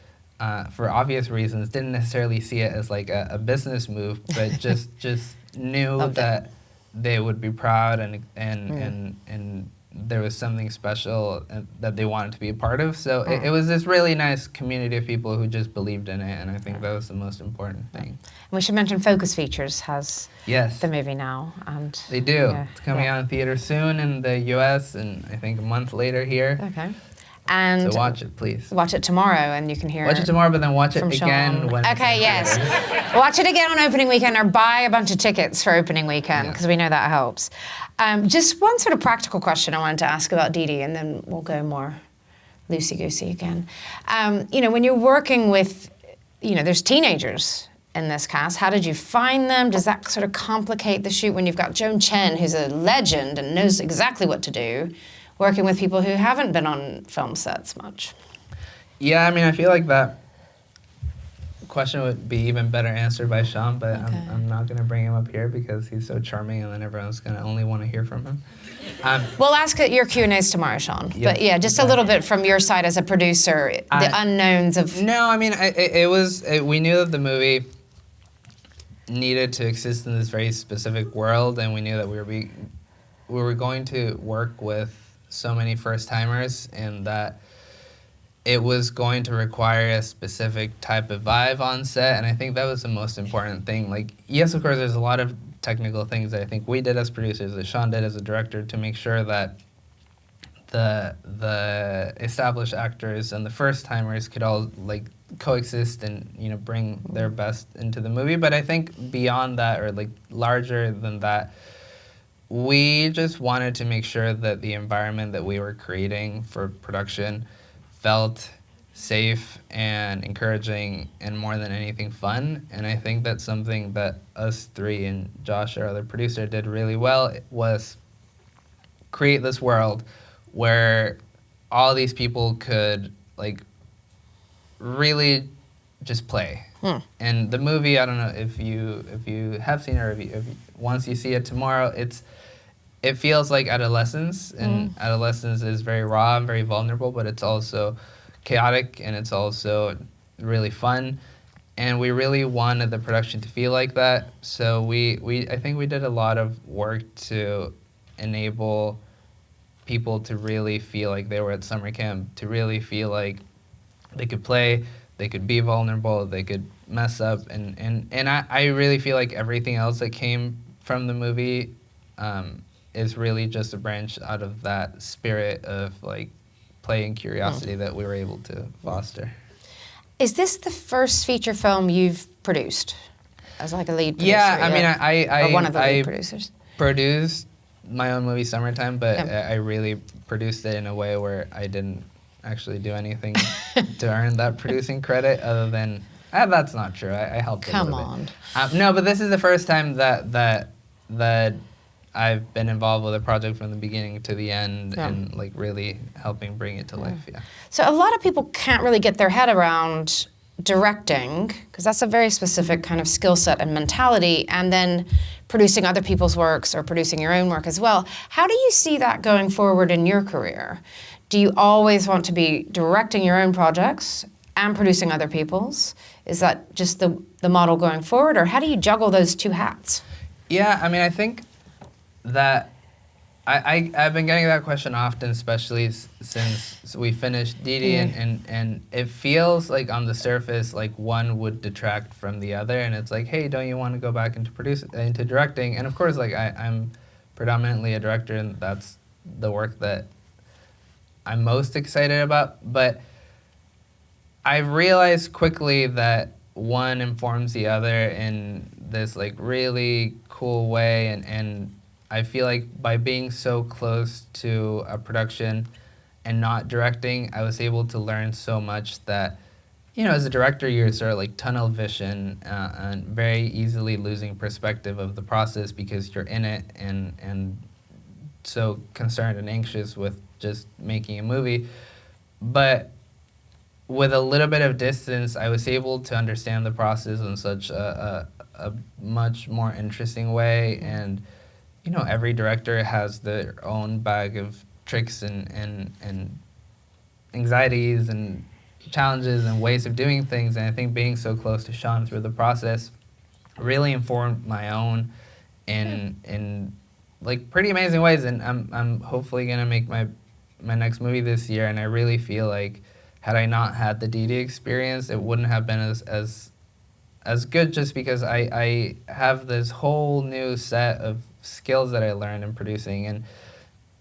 for obvious reasons, didn't necessarily see it as like a business move, but just knew that they would be proud and there was something special that they wanted to be a part of. So it was this really nice community of people who just believed in it, and I think that was the most important thing. And we should mention Focus Features has the movie now. And they do. It's coming out in theaters soon in the US, and I think a month later here. Okay. And so watch it, please. Watch it tomorrow, and you can hear. Watch it tomorrow, but then watch it again when. Okay, yes. Watch it again on opening weekend, or buy a bunch of tickets for opening weekend, because we know that helps. Just one sort of practical question I wanted to ask about Dee Dee, and then we'll go more loosey-goosey again. You know, when you're working with, you know, there's teenagers in this cast. How did you find them? Does that sort of complicate the shoot when you've got Joan Chen, who's a legend and knows exactly what to do, working with people who haven't been on film sets much? Yeah, I mean, I feel like that question would be even better answered by Sean, but I'm not going to bring him up here because he's so charming, and then everyone's going to only want to hear from him. We'll ask at your Q&As tomorrow, Sean. Yeah, but yeah, just a little bit from your side as a producer, the unknowns of... No, I mean, we knew that the movie needed to exist in this very specific world, and we knew that we were going to work with so many first-timers, and that it was going to require a specific type of vibe on set, and I think that was the most important thing. Like, yes, of course, there's a lot of technical things that I think we did as producers, that Sean did as a director, to make sure that the established actors and the first-timers could all, like, coexist and, you know, bring their best into the movie. But I think beyond that, or, like, larger than that, we just wanted to make sure that the environment that we were creating for production felt safe and encouraging and more than anything fun. And I think that's something that us three and Josh, our other producer, did really well, was create this world where all these people could like really just play. And the movie, I don't know if you have seen it, or if once you see it tomorrow, it feels like adolescence, and adolescence is very raw and very vulnerable, but it's also chaotic, and it's also really fun. And we really wanted the production to feel like that. So I think we did a lot of work to enable people to really feel like they were at summer camp, to really feel like they could play, they could be vulnerable, they could mess up. And I really feel like everything else that came from the movie is really just a branch out of that spirit of like play and curiosity that we were able to foster. Is this the first feature film you've produced as like a lead producer? Yeah, I mean, I one of the lead producers. Produced my own movie Summertime, but I really produced it in a way where I didn't actually do anything to earn that producing credit, other than that's not true. I helped a little bit. Come on. No, but this is the first time that I've been involved with a project from the beginning to the end Yeah. and like really helping bring it to life. Yeah. So a lot of people can't really get their head around directing, because that's a very specific kind of skill set and mentality, and then producing other people's works or producing your own work as well. How do you see that going forward in your career? Do you always want to be directing your own projects and producing other people's? Is that just the model going forward, or how do you juggle those two hats? Yeah, I mean, I think that I've been getting that question often, especially since we finished Didi, and it feels like on the surface like one would detract from the other, and it's like, hey, don't you want to go back into directing? And of course, like I'm predominantly a director, and that's the work that I'm most excited about. But I realized quickly that one informs the other in this like really cool way, and I feel like by being so close to a production and not directing, I was able to learn so much that, you know, as a director, you're sort of like tunnel vision and very easily losing perspective of the process because you're in it and so concerned and anxious with just making a movie. But with a little bit of distance, I was able to understand the process in such a much more interesting way. And you know, every director has their own bag of tricks and anxieties and challenges and ways of doing things. And I think being so close to Sean through the process really informed my own in like pretty amazing ways. And I'm hopefully gonna make my next movie this year. And I really feel like had I not had the Didi experience, it wouldn't have been as good, just because I have this whole new set of skills that I learned in producing,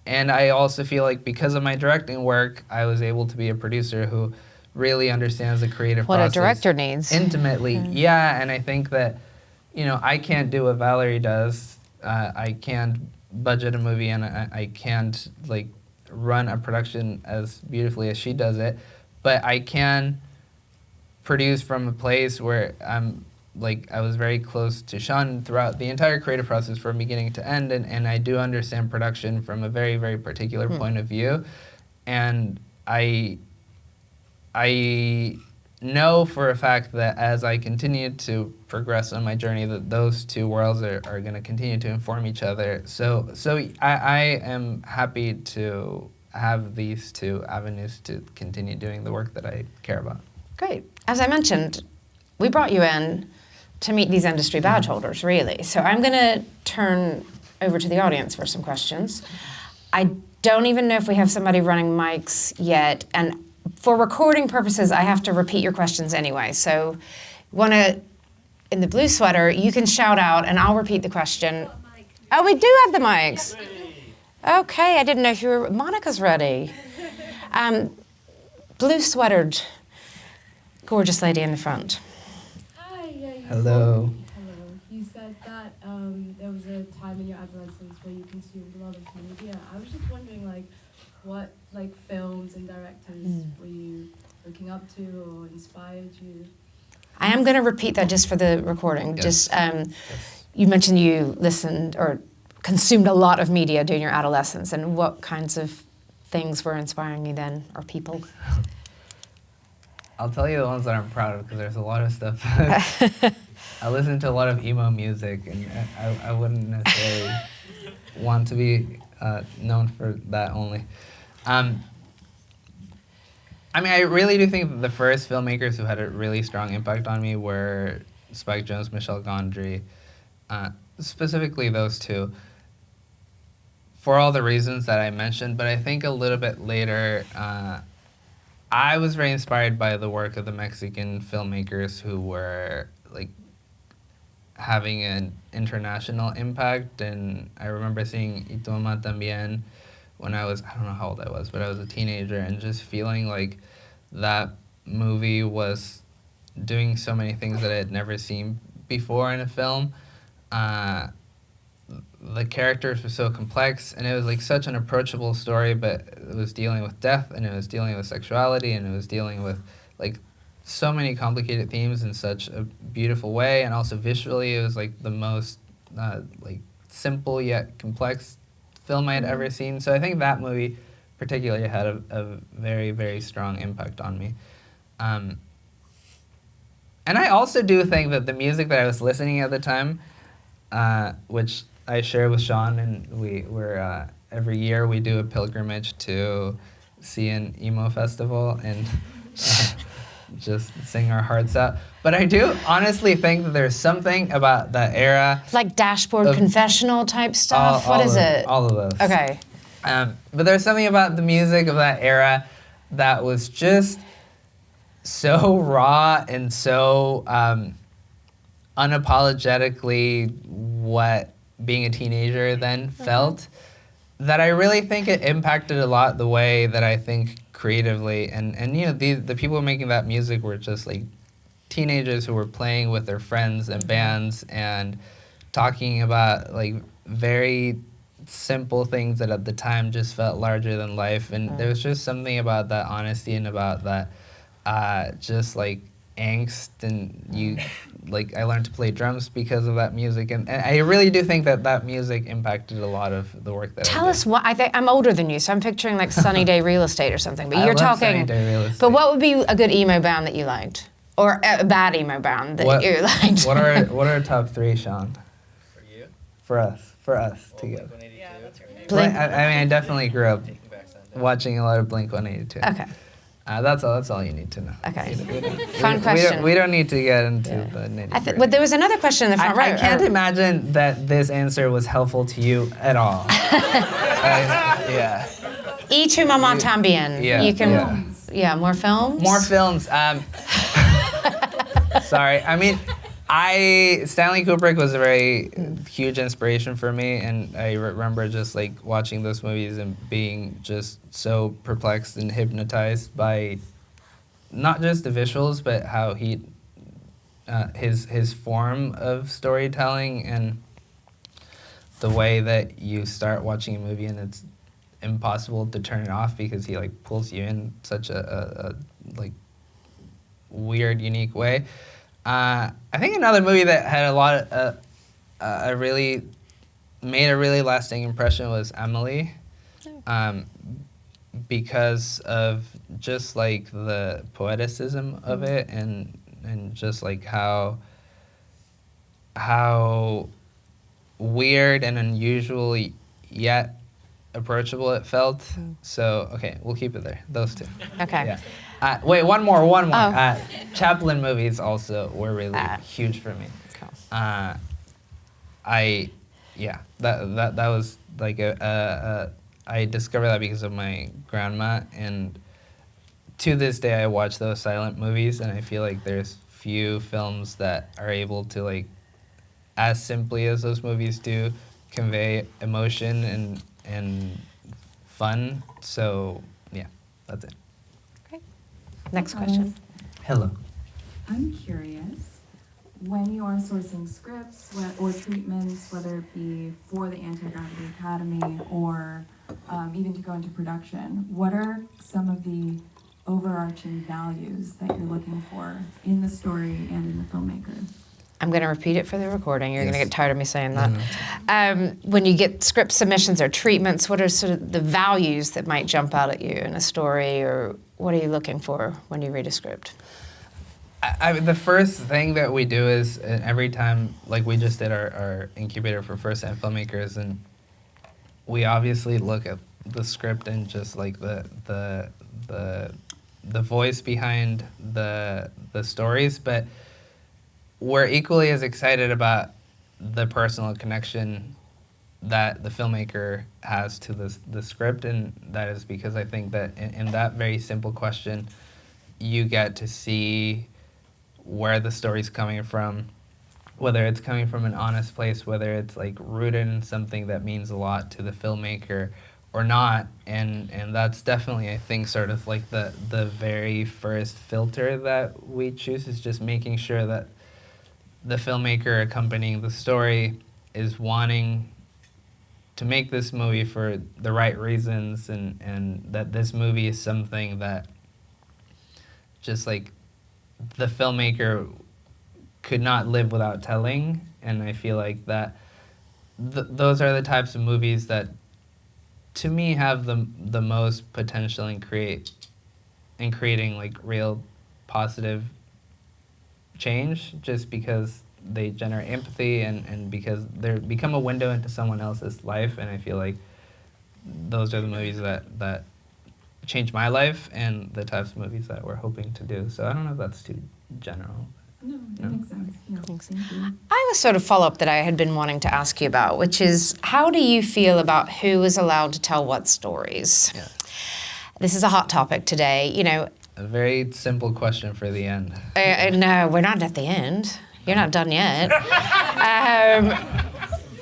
and I also feel like because of my directing work, I was able to be a producer who really understands the creative process. What a director needs. Intimately, yeah, and I think that, you know, I can't do what Valerie does. I can't budget a movie, and I can't like run a production as beautifully as she does it, but I can produce from a place where I was very close to Sean throughout the entire creative process from beginning to end, and I do understand production from a very, very particular point of view. And I know for a fact that as I continue to progress on my journey, that those two worlds are going to continue to inform each other. So I am happy to have these two avenues to continue doing the work that I care about. Great. As I mentioned, we brought you in to meet these industry badge holders, really. So I'm going to turn over to the audience for some questions. I don't even know if we have somebody running mics yet, and for recording purposes, I have to repeat your questions anyway. So in the blue sweater, you can shout out, and I'll repeat the question. Oh, we do have the mics. Okay, I didn't know if you were... Monica's ready. Blue sweatered, gorgeous lady in the front. Hello. Hello. You said that there was a time in your adolescence where you consumed a lot of media. I was just wondering, like, what films and directors were you looking up to or inspired you? I am going to repeat that just for the recording. Yes. Just you mentioned you listened or consumed a lot of media during your adolescence, and what kinds of things were inspiring you then, or people? I'll tell you the ones that I'm proud of, because there's a lot of stuff. I listen to a lot of emo music, and I wouldn't necessarily want to be known for that only. I mean, I really do think that the first filmmakers who had a really strong impact on me were Spike Jonze, Michel Gondry, specifically those two, for all the reasons that I mentioned. But I think a little bit later, I was very inspired by the work of the Mexican filmmakers who were like having an international impact. And I remember seeing Y Tu Mamá También when I don't know how old I was, but I was a teenager, and just feeling like that movie was doing so many things that I had never seen before in a film. The characters were so complex, and it was like such an approachable story, but it was dealing with death, and it was dealing with sexuality, and it was dealing with like so many complicated themes in such a beautiful way. And also visually, it was like the most like simple yet complex film I had ever seen. So I think that movie particularly had a very, very strong impact on me. And I also do think that the music that I was listening at the time, which I share with Sean, and we're every year we do a pilgrimage to see an emo festival and just sing our hearts out. But I do honestly think that there's something about that era. Like dashboard confessional type stuff? What is it? All of those. Okay. But there's something about the music of that era that was just so raw and so unapologetically what being a teenager then felt, that I really think it impacted a lot the way that I think creatively. And you know, the people making that music were just like teenagers who were playing with their friends and bands and talking about like very simple things that at the time just felt larger than life. And there was just something about that honesty and about that just like angst, and like I learned to play drums because of that music, and I really do think that that music impacted a lot of the work that I did. Tell us what, I'm older than you, so I'm picturing like Sunny Day Real Estate or something, but I you're love talking, Sunny Day Real Estate. but what would be a good emo band that you liked? Or a bad emo band that you liked? What are top three, Sean? For you? For us Well, together. Blink-182. Yeah, that's your favorite. Blink- I mean, I definitely grew up Taking Back Sunday. watching a lot of Blink-182. Okay, That's all you need to know. okay. We Fun question. We don't need to get into the nitty-gritty. But there was another question in the front row. I can't imagine that this answer was helpful to you at all. Yeah. Y tu mamá también. Yeah, You can, yeah. more films? More films. Sorry. I mean, Stanley Kubrick was a very huge inspiration for me, and I remember just like watching those movies and being just so perplexed and hypnotized by not just the visuals, but how his form of storytelling and the way that you start watching a movie and it's impossible to turn it off because he like pulls you in such a like weird, unique way. I think another movie that had a lot of made a really lasting impression was Emily, because of just like the poeticism of it and just like how weird and unusual yet approachable it felt. So okay, we'll keep it there. Those two. Okay. Yeah. Wait, one more. Oh. Chaplin movies also were really huge for me. Cool. That was like I discovered that because of my grandma, and to this day I watch those silent movies, and I feel like there's few films that are able to like as simply as those movies do convey emotion and fun. So yeah, that's it. Next question. Hello. I'm curious, when you are sourcing scripts or treatments, whether it be for the Anti-Gravity Academy or even to go into production, what are some of the overarching values that you're looking for in the story and in the filmmaker? I'm going to repeat it for the recording. You're going to Yes. get tired of me saying that. When you get script submissions or treatments, what are sort of the values that might jump out at you in a story, or what are you looking for when you read a script? The first thing that we do is every time, like we just did our incubator for first-time filmmakers, and we obviously look at the script and just like the voice behind the stories, but we're equally as excited about the personal connection that the filmmaker has to the script, and that is because I think that in that very simple question, you get to see where the story's coming from, whether it's coming from an honest place, whether it's like rooted in something that means a lot to the filmmaker or not, and that's definitely, I think, sort of like the very first filter that we choose, is just making sure that the filmmaker accompanying the story is wanting to make this movie for the right reasons, and that this movie is something that just like the filmmaker could not live without telling. And I feel like that those are the types of movies that, to me, have the most potential in creating like real positive change, just because they generate empathy and because they become a window into someone else's life. And I feel like those are the movies that changed my life and the types of movies that we're hoping to do. So I don't know if that's too general. No, it makes sense. Yeah, thank you. I have a sort of follow-up that I had been wanting to ask you about, which is, how do you feel about who is allowed to tell what stories? Yeah. This is a hot topic today. You know, A very simple question for the end. no, we're not at the end. You're not done yet.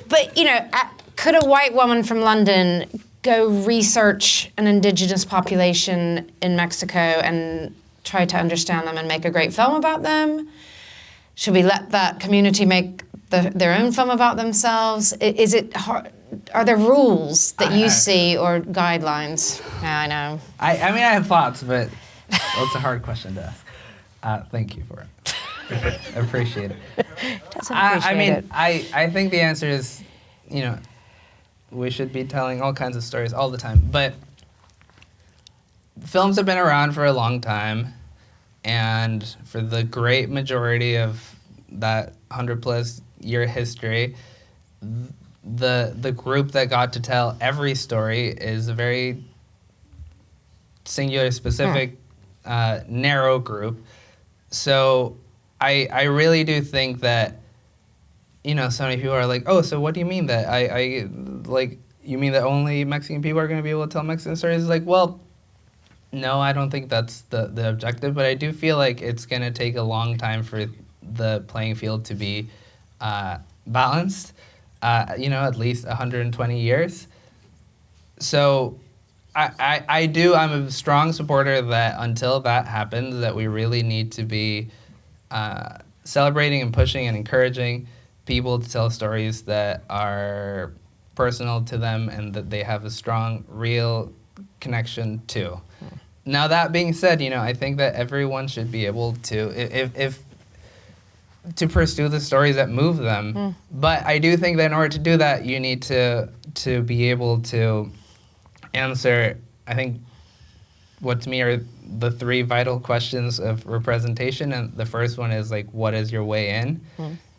But, you know, could a white woman from London go research an indigenous population in Mexico and try to understand them and make a great film about them? Should we let that community make their own film about themselves? Is it hard? Are there rules that you see or guidelines? Yeah, I know. I mean, I have thoughts, but that's a hard question to ask. Thank you for it. I appreciate it. I think the answer is, you know, we should be telling all kinds of stories all the time. But films have been around for a long time, and for the great majority of that 100+ year history, the group that got to tell every story is a very singular, specific, narrow group. So I really do think that, you know, so many people are like, oh, so what do you mean that you mean that only Mexican people are going to be able to tell Mexican stories? It's like, well, no, I don't think that's the objective, but I do feel like it's going to take a long time for the playing field to be balanced, you know, at least 120 years. So I'm a strong supporter that until that happens, that we really need to be celebrating and pushing and encouraging people to tell stories that are personal to them and that they have a strong, real connection to. Now, that being said, you know, I think that everyone should be able to, to pursue the stories that move them. But I do think that in order to do that, you need to be able to answer, I think, what to me are the three vital questions of representation. And the first one is, like, what is your way in?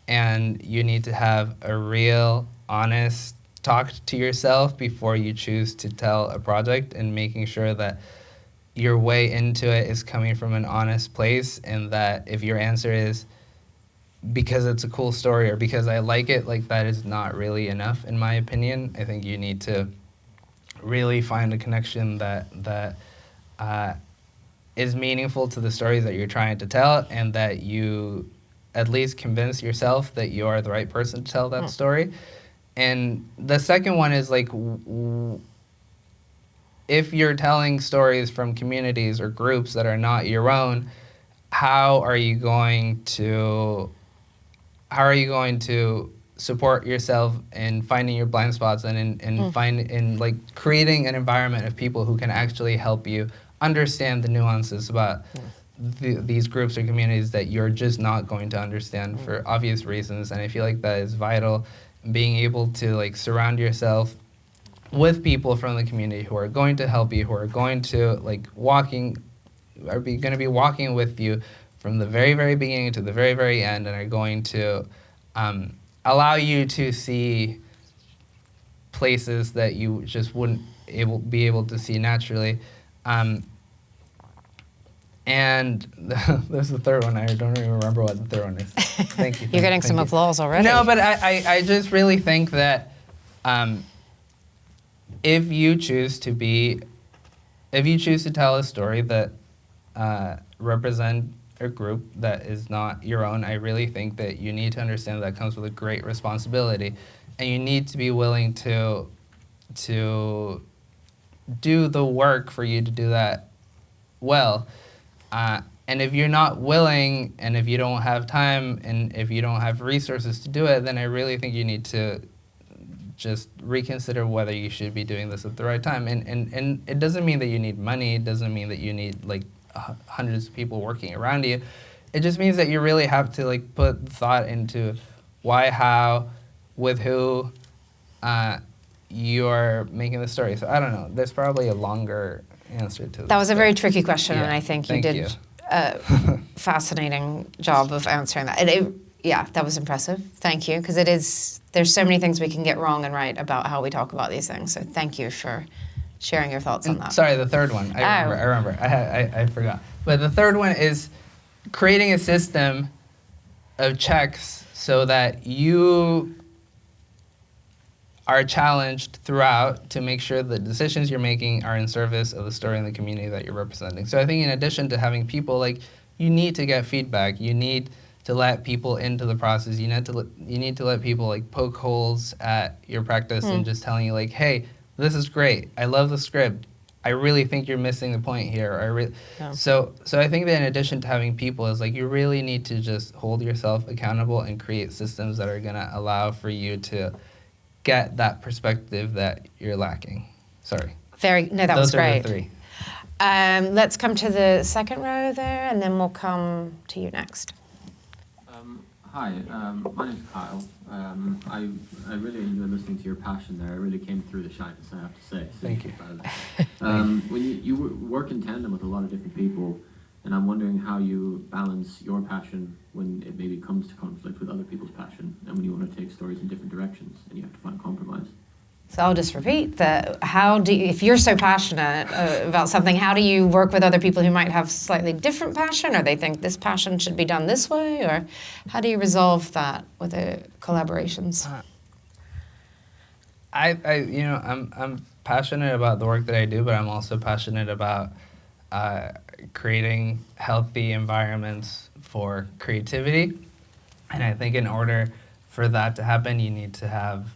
And you need to have a real, honest talk to yourself before you choose to tell a project, and making sure that your way into it is coming from an honest place, and that if your answer is because it's a cool story or because I like it, like, that is not really enough, in my opinion. I think you need to really find a connection that is meaningful to the stories that you're trying to tell, and that you at least convince yourself that you are the right person to tell that story. And the second one is, like, if you're telling stories from communities or groups that are not your own, how are you going to support yourself in finding your blind spots and in creating an environment of people who can actually help you understand the nuances about these groups or communities that you're just not going to understand for obvious reasons. And I feel like that is vital, being able to, like, surround yourself with people from the community who are going to help you, who are going to, like, going to be walking with you from the very, very beginning to the very, very end, and are going to allow you to see places that you just wouldn't be able to see naturally. And there's the third one. I don't even remember what the third one is. Thank you. You're getting some applause already. No, but I just really think that if you choose to tell a story that represent a group that is not your own, I really think that you need to understand that comes with a great responsibility, and you need to be willing to do the work for you to do that well. And if you're not willing, and if you don't have time, and if you don't have resources to do it, then I really think you need to just reconsider whether you should be doing this at the right time. And it doesn't mean that you need money. It doesn't mean that you need, like, hundreds of people working around you. It just means that you really have to, like, put thought into why, how, with who, you're making the story. So I don't know. There's probably a longer answer to this. That was a very tricky question, and Yeah, I think you thank did you. a fascinating job of answering that. Yeah, that was impressive. Thank you, because there's so many things we can get wrong and right about how we talk about these things. So thank you for sharing your thoughts on that. Sorry, the third one. I remember. I forgot. But the third one is creating a system of checks so that you are challenged throughout to make sure the decisions you're making are in service of the story and the community that you're representing. So I think in addition to having people, like, you need to get feedback. You need to let people into the process. You need to let people, like, poke holes at your practice and just telling you, like, hey, this is great. I love the script. I really think you're missing the point here. So I think that in addition to having people is, like, you really need to just hold yourself accountable and create systems that are gonna allow for you to get that perspective that you're lacking. Sorry. That was great. Those are the three. Let's come to the second row there, and then we'll come to you next. Hi, my name's Kyle. I really enjoyed listening to your passion there. It really came through the shyness, I have to say. So Thank you. When you work in tandem with a lot of different people, and I'm wondering how you balance your passion when it maybe comes to conflict with other people's passion, and when you want to take stories in different directions, and you have to find compromise. So I'll just repeat that. If you're so passionate about something, how do you work with other people who might have slightly different passion, or they think this passion should be done this way, or how do you resolve that with the collaborations? I'm passionate about the work that I do, but I'm also passionate about creating healthy environments for creativity. And I think in order for that to happen, you need to have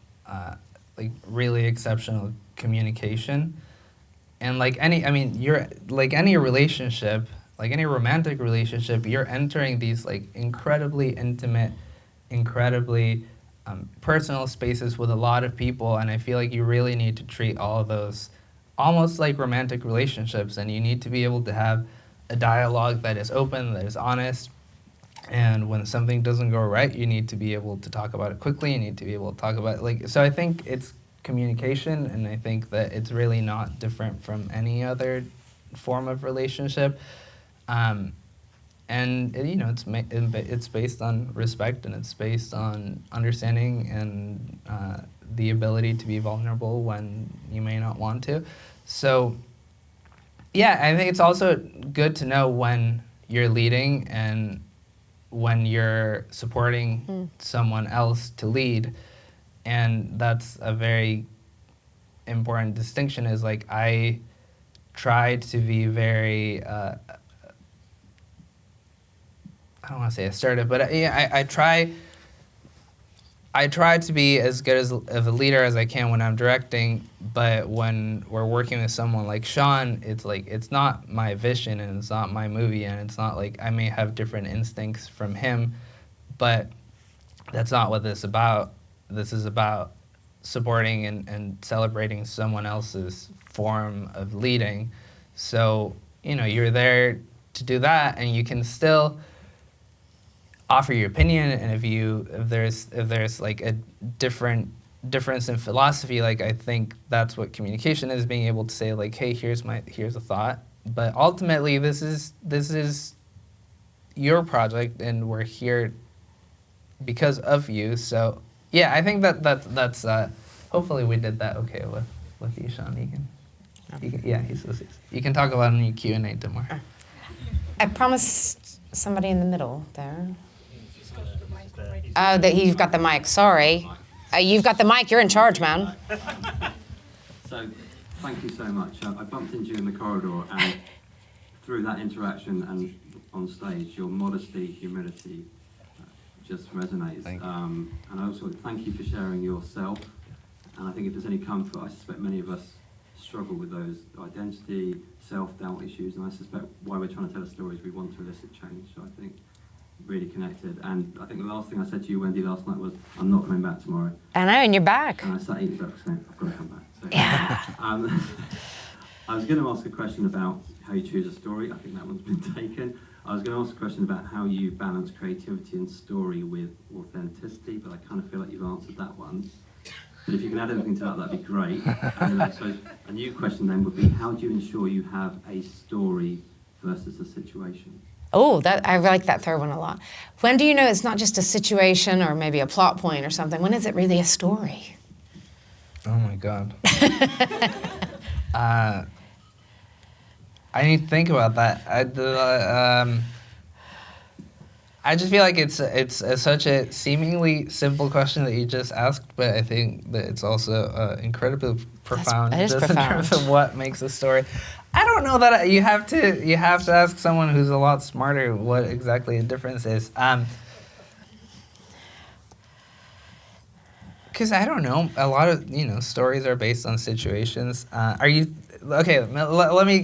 like really exceptional communication. And any relationship, like any romantic relationship, you're entering these like incredibly intimate, incredibly personal spaces with a lot of people, and I feel like you really need to treat all of those almost like romantic relationships, and you need to be able to have a dialogue that is open, that is honest, and when something doesn't go right, you need to be able to talk about it quickly, you need to be able to talk about it, so I think it's communication, and I think that it's really not different from any other form of relationship. And it's based on respect, and it's based on understanding, and the ability to be vulnerable when you may not want to. So, yeah, I think it's also good to know when you're leading and when you're supporting someone else to lead, and that's a very important distinction. Is like I try to be very. I don't want to say assertive, but I try to be as good of a leader as I can when I'm directing, but when we're working with someone like Sean, it's like it's not my vision and it's not my movie, and it's not like I may have different instincts from him, but that's not what this is about. This is about supporting and celebrating someone else's form of leading. So, you're there to do that, and you can still offer your opinion, and if there's like a difference in philosophy, like I think that's what communication is, being able to say like, hey, here's a thought, but ultimately this is your project and we're here because of you. So yeah, I think that's hopefully we did that okay with you, Sean. You can talk about it in your Q&A tomorrow. I promised somebody in the middle there. Oh, that you've got the mic. Sorry. You've got the mic. You're in charge, man. So, thank you so much. I bumped into you in the corridor, and through that interaction and on stage, your modesty, humility just resonates. And I also thank you for sharing yourself. And I think if there's any comfort, I suspect many of us struggle with those identity, self-doubt issues, and I suspect why we're trying to tell a story is we want to elicit change. So I think really connected. And I think the last thing I said to you, Wendy, last night was, I'm not coming back tomorrow. I know, and you're back. And I sat eating breakfast saying, I've got to come back. So, Yeah. I was going to ask a question about how you choose a story. I think that one's been taken. I was going to ask a question about how you balance creativity and story with authenticity, but I kind of feel like you've answered that one. But if you can add anything to that, that'd be great. And then I suppose a new question then would be, how do you ensure you have a story versus a situation? Oh, that I like that third one a lot. When do you know it's not just a situation or maybe a plot point or something? When is it really a story? Oh my God. I need to think about that. I just feel like it's such a seemingly simple question that you just asked, but I think that it's also incredibly profound. It is just profound. in terms of what makes a story. I don't know that you have to ask someone who's a lot smarter what exactly the difference is. Because I don't know, a lot of stories are based on situations. Are you okay? Let me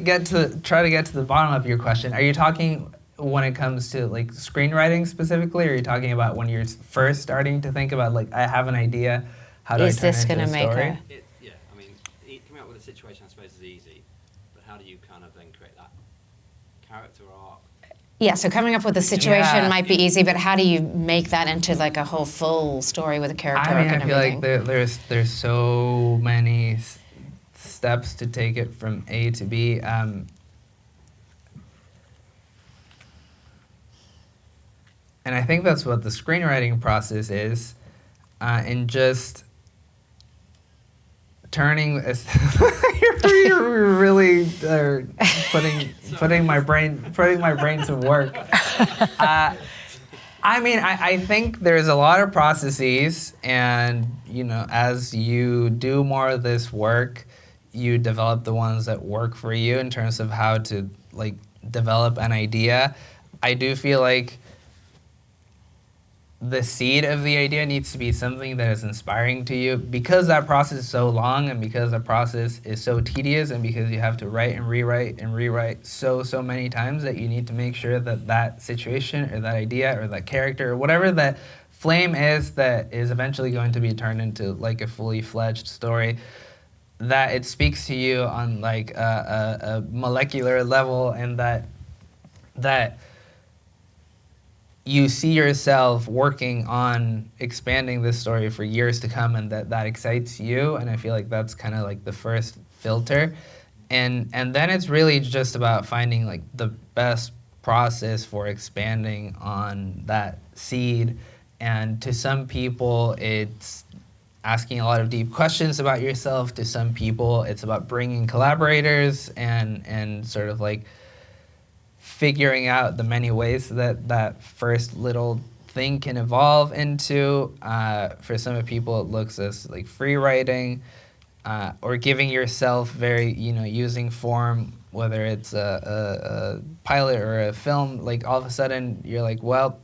try to get to the bottom of your question. Are you talking when it comes to like screenwriting specifically, or are you talking about when you're first starting to think about like I have an idea, how do I Is turn this it into gonna a make story? Yeah, I mean, coming up with a situation, I suppose, is easy. But how do you kind of then create that character arc? Yeah, so coming up with a situation Yeah. might be easy, but how do you make that into like a whole full story with a character I mean, arc I and feel like everything? there's so many steps to take it from A to B. And I think that's what the screenwriting process is, and just turning. You're really putting my brain to work. I mean, I think there's a lot of processes, and as you do more of this work, you develop the ones that work for you in terms of how to like develop an idea. I do feel like the seed of the idea needs to be something that is inspiring to you, because that process is so long and because the process is so tedious and because you have to write and rewrite so many times that you need to make sure that that situation or that idea or that character or whatever that flame is that is eventually going to be turned into like a fully fledged story, that it speaks to you on like a molecular level, and that you see yourself working on expanding this story for years to come, and that excites you. And I feel like that's kind of like the first filter. And then it's really just about finding like the best process for expanding on that seed. And to some people, it's asking a lot of deep questions about yourself. To some people, it's about bringing collaborators and sort of like figuring out the many ways that first little thing can evolve into. For some people, it looks as like free writing, or giving yourself very, using form, whether it's a pilot or a film. Like all of a sudden, you're like, well,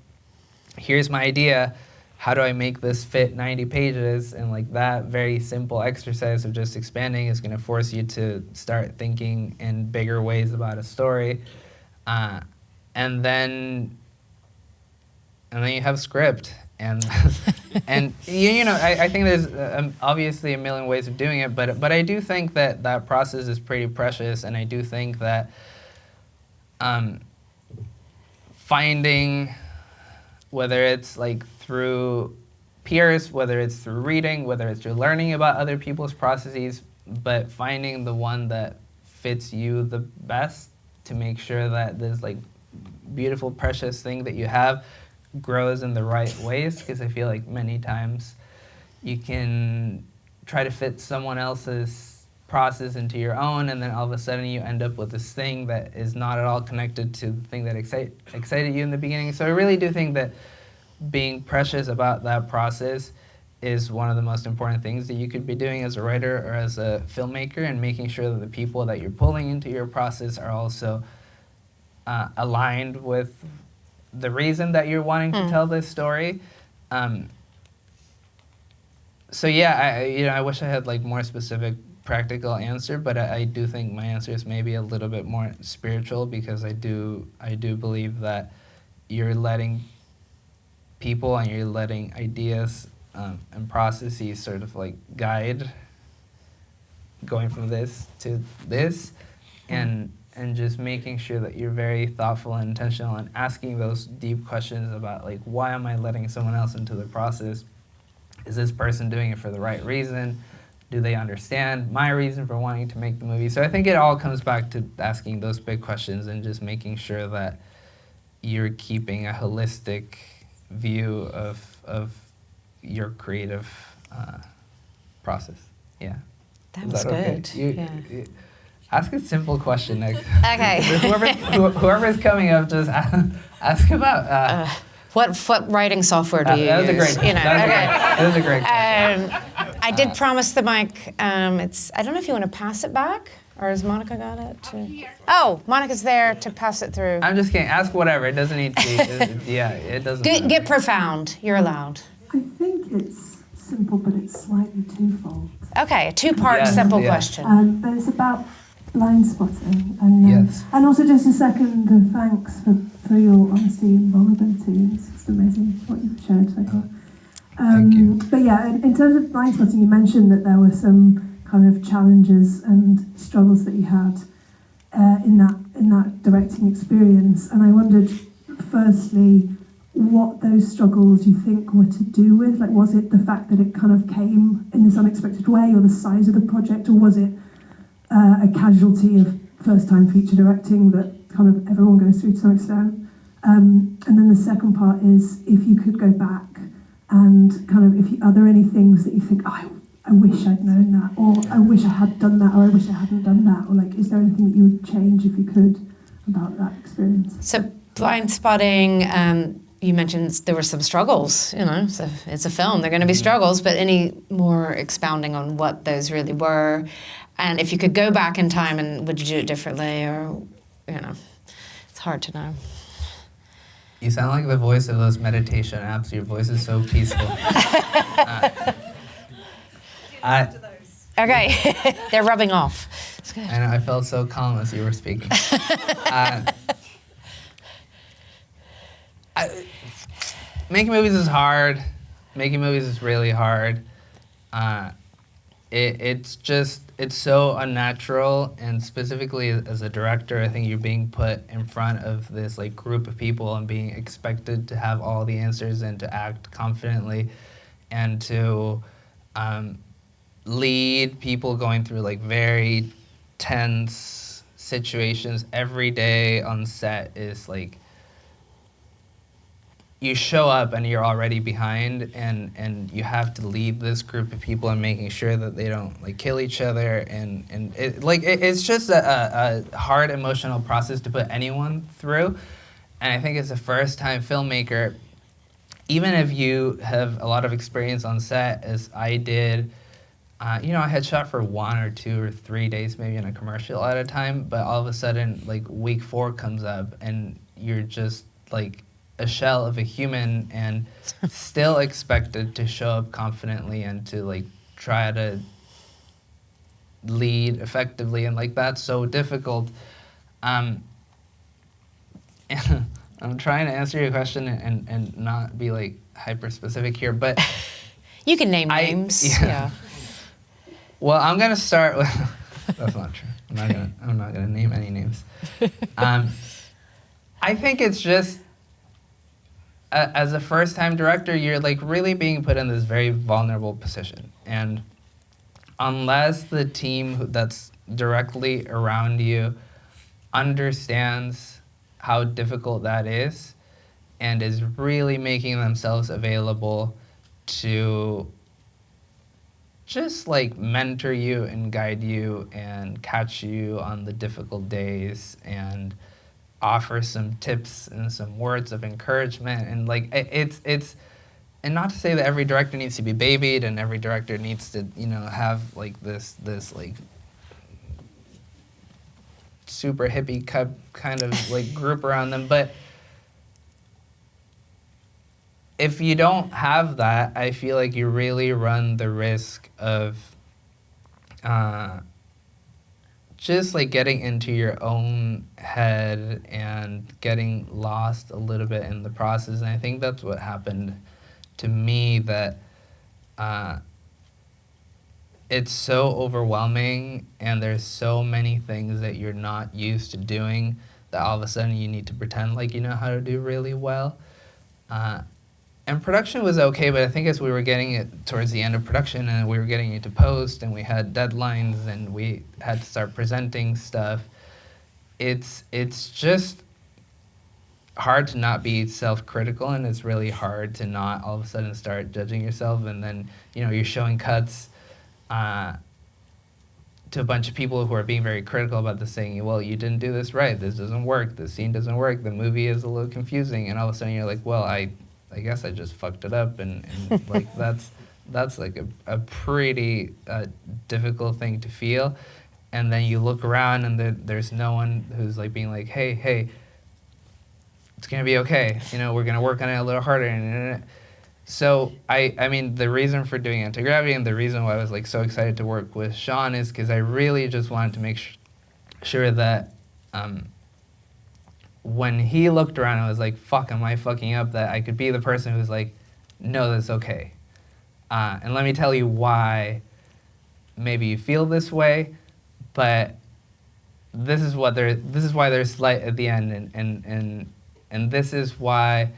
here's my idea. How do I make this fit 90 pages? And like that very simple exercise of just expanding is going to force you to start thinking in bigger ways about a story. And then you have script, and and I think there's obviously a million ways of doing it, but I do think that process is pretty precious, and I do think that finding, whether it's like through peers, whether it's through reading, whether it's through learning about other people's processes, but finding the one that fits you the best, to make sure that this like beautiful, precious thing that you have grows in the right ways. Because I feel like many times you can try to fit someone else's process into your own, and then all of a sudden you end up with this thing that is not at all connected to the thing that excited you in the beginning. So I really do think that being precious about that process is one of the most important things that you could be doing as a writer or as a filmmaker, and making sure that the people that you're pulling into your process are also aligned with the reason that you're wanting to tell this story. So yeah, I wish I had like more specific practical answer, but I do think my answer is maybe a little bit more spiritual, because I do believe that you're letting people and you're letting ideas and processes sort of like guide going from this to this, and just making sure that you're very thoughtful and intentional and asking those deep questions about like, why am I letting someone else into the process? is this person doing it for the right reason? Do they understand my reason for wanting to make the movie? So I think it all comes back to asking those big questions and just making sure that you're keeping a holistic view of your creative process. Yeah. That Is was okay? good. You ask a simple question next. Okay. Whoever's coming up, just ask about. What writing software do you that was use? a great. That was a great. I did promise the mic. It's. I don't know if you want to pass it back, or has Monica got it? Oh, Monica's there to pass it through. I'm just kidding. Ask whatever. It doesn't need to be. Yeah, it doesn't. Get profound. You're allowed. I think it's simple, but it's slightly twofold. Okay, a two-part simple question. But it's about blind spotting, and Yes. and also just a second thanks for your honesty and vulnerability. It's just amazing what you've shared so far. Thank you. But yeah, in terms of blind spotting, you mentioned that there were some kind of challenges and struggles that you had in that directing experience, and I wondered, firstly, what those struggles you think were to do with. Like, was it the fact that it kind of came in this unexpected way, or the size of the project, or was it a casualty of first-time feature directing that kind of everyone goes through to some extent? And then the second part is, if you could go back and kind of, are there any things that you think, oh, I wish I'd known that, or I wish I had done that, or I wish I hadn't done that, or like, is there anything that you would change if you could about that experience? So blind spotting. You mentioned there were some struggles. So it's a film. There are going to be struggles, but any more expounding on what those really were? And if you could go back in time, and would you do it differently, or, it's hard to know. You sound like the voice of those meditation apps. Your voice is so peaceful. Okay, they're rubbing off. It's good. And I felt so calm as you were speaking. Making movies is hard. Making movies is really hard. It's so unnatural, and specifically as a director, I think you're being put in front of this like group of people and being expected to have all the answers and to act confidently and to lead people going through like very tense situations. Every day on set is like, you show up and you're already behind, and you have to lead this group of people and making sure that they don't like kill each other, and it's just a hard emotional process to put anyone through. And I think as a first-time filmmaker, even if you have a lot of experience on set, as I did, I had shot for 1 or 2 or 3 days maybe in a commercial at a time, but all of a sudden like week 4 comes up and you're just like a shell of a human and still expected to show up confidently and to like try to lead effectively, and like that's so difficult. And I'm trying to answer your question and not be like hyper specific here, but you can name names. Yeah. Well, I'm gonna start with that's not true. I'm not gonna name any names. I think it's just as a first-time director, you're like really being put in this very vulnerable position, and unless the team that's directly around you understands how difficult that is and is really making themselves available to just like mentor you and guide you and catch you on the difficult days and offer some tips and some words of encouragement, and like it's and not to say that every director needs to be babied and every director needs to have like this like super hippie kind of like group around them, but if you don't have that, I feel like you really run the risk of just like getting into your own head and getting lost a little bit in the process. And I think that's what happened to me, that it's so overwhelming and there's so many things that you're not used to doing that all of a sudden you need to pretend like you know how to do really well. And production was okay, but I think as we were getting it towards the end of production and we were getting it to post and we had deadlines and we had to start presenting stuff, it's just hard to not be self-critical, and it's really hard to not all of a sudden start judging yourself, and then, you know, you're showing cuts to a bunch of people who are being very critical about this, saying, well, you didn't do this right, this doesn't work, this scene doesn't work, the movie is a little confusing, and all of a sudden you're like, well, I guess I just fucked it up, and like that's like a pretty difficult thing to feel. And then you look around and there's no one who's like being like, hey, it's gonna be okay, you know, we're gonna work on it a little harder. And so I mean, the reason for doing anti-gravity and the reason why I was like so excited to work with Sean is because I really just wanted to make sure that when he looked around, I was like, fuck, am I fucking up? That I could be the person who's like, no, that's okay. And let me tell you why maybe you feel this way, but this is why there's light at the end, and this is why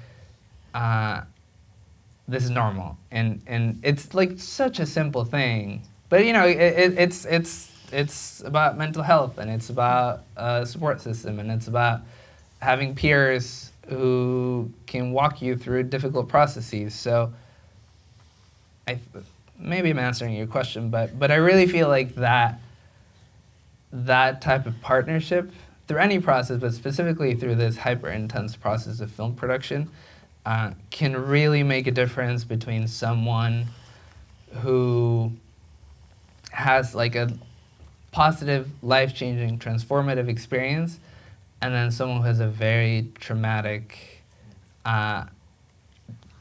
this is normal. And it's like such a simple thing, but you know, it's about mental health, and it's about a support system, and it's about having peers who can walk you through difficult processes. So maybe I'm answering your question, but I really feel like that type of partnership through any process, but specifically through this hyper intense process of film production, can really make a difference between someone who has like a positive, life-changing, transformative experience, and then someone who has a very traumatic,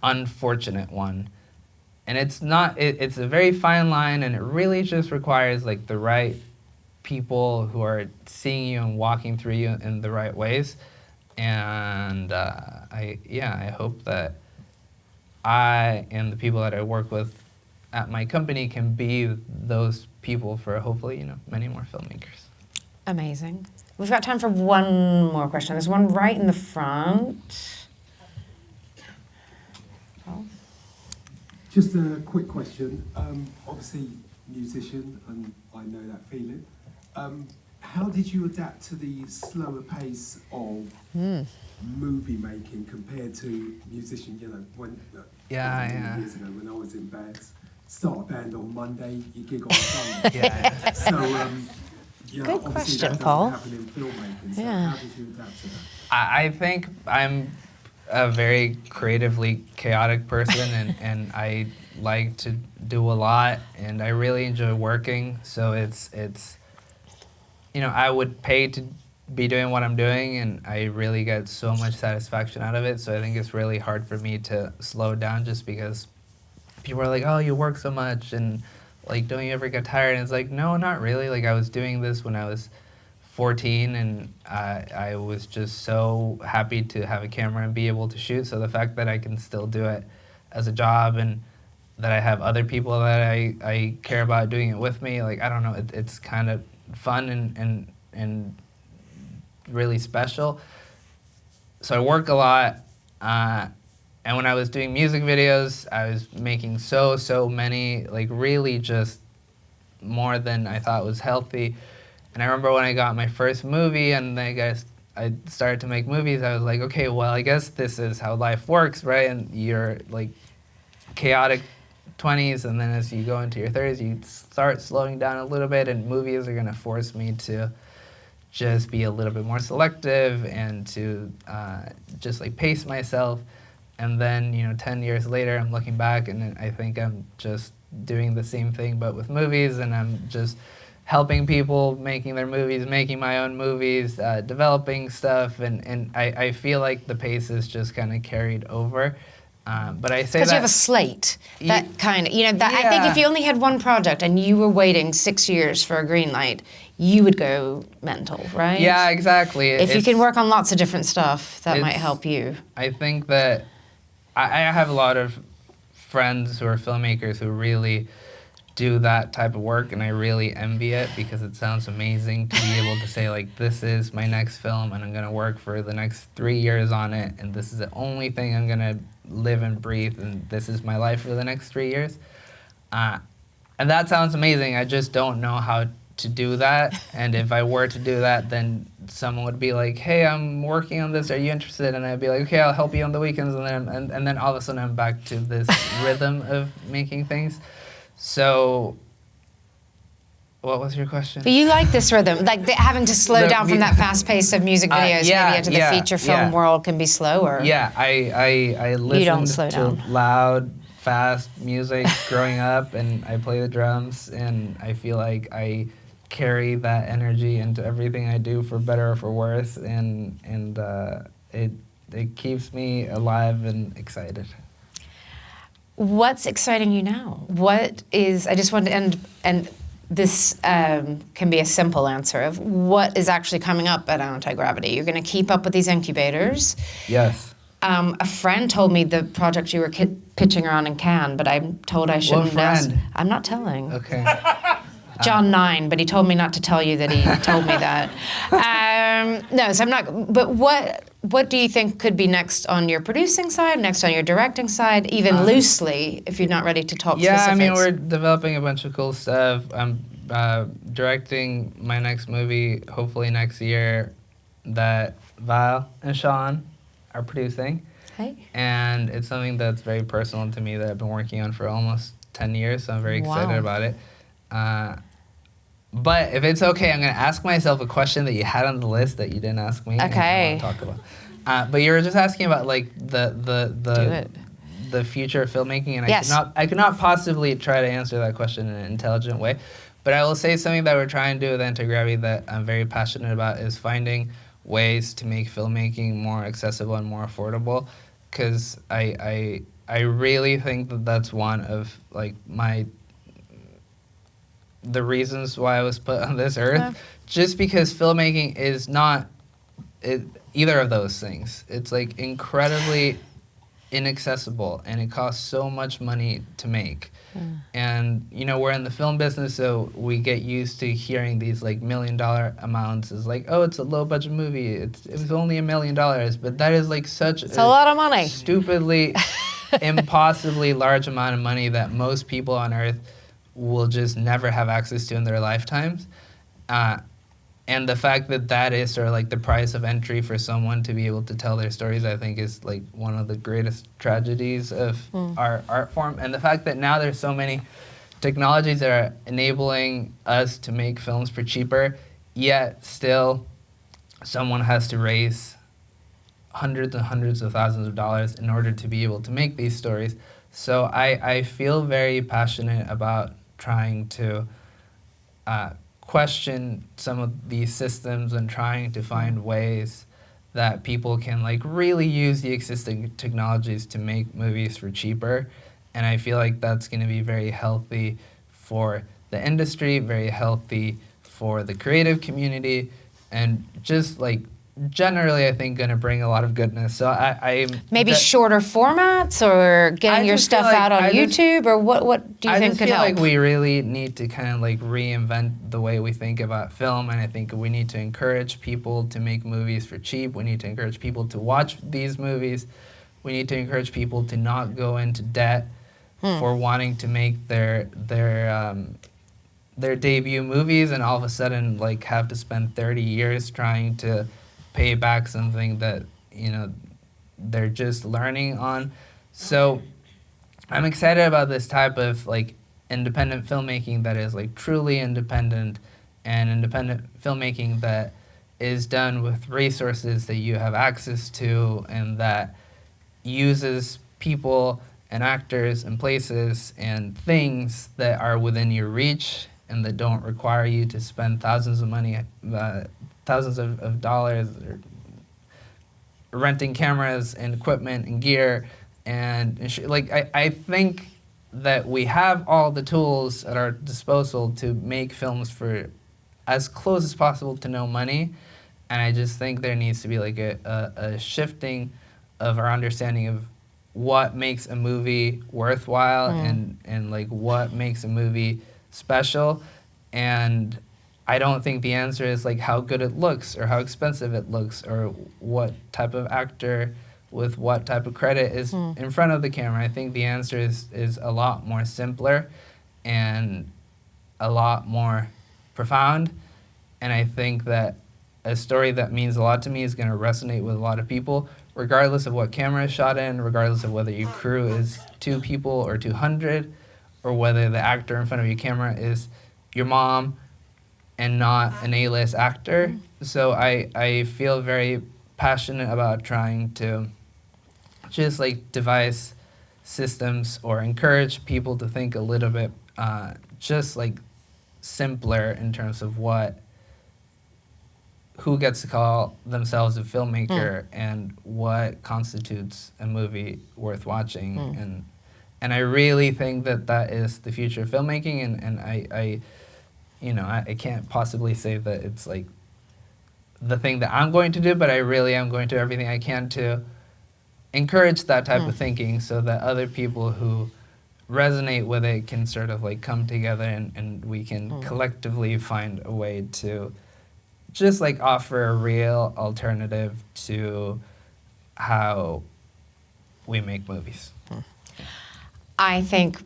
unfortunate one. And it's not, it's a very fine line, and it really just requires like the right people who are seeing you and walking through you in the right ways. And I hope that I and the people that I work with at my company can be those people for hopefully, you know, many more filmmakers. Amazing. We've got time for one more question. There's one right in the front. Oh. Just a quick question. Obviously, musician, and I know that feeling. How did you adapt to the slower pace of movie making compared to musician? You know, when years ago when I was in bands, start a band on Monday, you gig on Sunday. So, you know, Good obviously question, that Paul. doesn't happen in filmmaking. So Yeah. how did you adapt to that? I think I'm a very creatively chaotic person, and I like to do a lot, and I really enjoy working. So it's you know, I would pay to be doing what I'm doing, and I really get so much satisfaction out of it. So I think it's really hard for me to slow down, just because people are like, oh, you work so much, and like, don't you ever get tired? And it's like, no, not really. Like, I was doing this when I was 14, and I was just so happy to have a camera and be able to shoot. So the fact that I can still do it as a job, and that I have other people that I care about doing it with me, like, I don't know, it's kind of fun and really special. So I work a lot, and when I was doing music videos, I was making so many, like really just more than I thought was healthy. And I remember when I got my first movie, and I started to make movies, I was like, okay, well, I guess this is how life works, right? And you're like chaotic 20s, and then as you go into your 30s, you start slowing down a little bit, and movies are gonna force me to just be a little bit more selective and to just like pace myself. And then, you know, 10 years later, I'm looking back, and I think I'm just doing the same thing, but with movies, and I'm just helping people making their movies, making my own movies, developing stuff, and I feel like the pace is just kind of carried over. But I say that because you have a slate, that kind of, you know, that I think if you only had one project and you were waiting 6 years for a green light, you would go mental, right? Yeah, exactly. If you can work on lots of different stuff, that might help you. I think that I have a lot of friends who are filmmakers who really do that type of work, and I really envy it because it sounds amazing to be able to say, like, this is my next film and I'm gonna work for the next 3 years on it, and this is the only thing I'm gonna live and breathe, and this is my life for the next 3 years. And that sounds amazing. I just don't know how to do that, and if I were to do that, then someone would be like, hey, I'm working on this, are you interested? And I'd be like, okay, I'll help you on the weekends, and then all of a sudden I'm back to this rhythm of making things. So, what was your question? But you like this rhythm, like having to slow down from that fast pace of music videos, maybe into the feature film world can be slower. Yeah, I listened slow to down. loud, fast music growing up, and I play the drums, and I feel like I carry that energy into everything I do, for better or for worse, and it keeps me alive and excited. What's exciting you now? What is, I just want to end, and this can be a simple answer of what is actually coming up at Anti-Gravity. You're going to keep up with these incubators. Yes. A friend told me the project you were pitching around in Cannes, but I'm told I shouldn't. What friend? I'm not telling. Okay. John 9, but he told me not to tell you that he told me that. No, so I'm not, but what do you think could be next on your producing side, next on your directing side, even loosely, if you're not ready to talk specifics? I mean, we're developing a bunch of cool stuff. I'm directing my next movie, hopefully next year, that Val and Sean are producing. Hey. And it's something that's very personal to me that I've been working on for almost 10 years, so I'm very excited about it. But if it's okay, I'm going to ask myself a question that you had on the list that you didn't ask me. Okay. And I want to talk about. But you were just asking about like the future of filmmaking, and yes. I could not possibly try to answer that question in an intelligent way. But I will say something that we're trying to do with Anti-Gravity that I'm very passionate about is finding ways to make filmmaking more accessible and more affordable, because I really think that that's one of like the reasons why I was put on this earth, just because filmmaking is not either of those things. It's like incredibly inaccessible, and it costs so much money to make. And you know, we're in the film business, so we get used to hearing these like $1 million amounts as like, oh, it's a low budget movie. It was only $1 million, but that is like such a lot of money. Stupidly, impossibly large amount of money that most people on earth will just never have access to in their lifetimes. And the fact that that is sort of like the price of entry for someone to be able to tell their stories, I think is like one of the greatest tragedies of our art form. And the fact that now there's so many technologies that are enabling us to make films for cheaper, yet still someone has to raise hundreds and hundreds of thousands of dollars in order to be able to make these stories. So I feel very passionate about trying to question some of these systems and trying to find ways that people can like really use the existing technologies to make movies for cheaper. And I feel like that's going to be very healthy for the industry, very healthy for the creative community, and just like generally, I think, going to bring a lot of goodness. So maybe shorter formats, or getting your stuff out on YouTube, or what do you think could help? I just feel like we really need to kind of like reinvent the way we think about film, and I think we need to encourage people to make movies for cheap. We need to encourage people to watch these movies. We need to encourage people to not go into debt for wanting to make their debut movies, and all of a sudden like have to spend 30 years trying to pay back something that, you know, they're just learning on. So I'm excited about this type of like independent filmmaking that is like truly independent, and independent filmmaking that is done with resources that you have access to, and that uses people and actors and places and things that are within your reach and that don't require you to spend thousands of dollars renting cameras and equipment and gear and like I think that we have all the tools at our disposal to make films for as close as possible to no money, and I just think there needs to be like a shifting of our understanding of what makes a movie worthwhile and like what makes a movie special. And I don't think the answer is like how good it looks or how expensive it looks or what type of actor with what type of credit is in front of the camera. I think the answer is a lot more simpler and a lot more profound. And I think that a story that means a lot to me is going to resonate with a lot of people, regardless of what camera is shot in, regardless of whether your crew is 2 people or 200, or whether the actor in front of your camera is your mom and not an A-list actor. So I feel very passionate about trying to just like devise systems or encourage people to think a little bit just like simpler in terms of who gets to call themselves a filmmaker and what constitutes a movie worth watching. And I really think that that is the future of filmmaking, and I can't possibly say that it's like the thing that I'm going to do, but I really am going to do everything I can to encourage that type of thinking so that other people who resonate with it can sort of like come together and we can collectively find a way to just like offer a real alternative to how we make movies. I think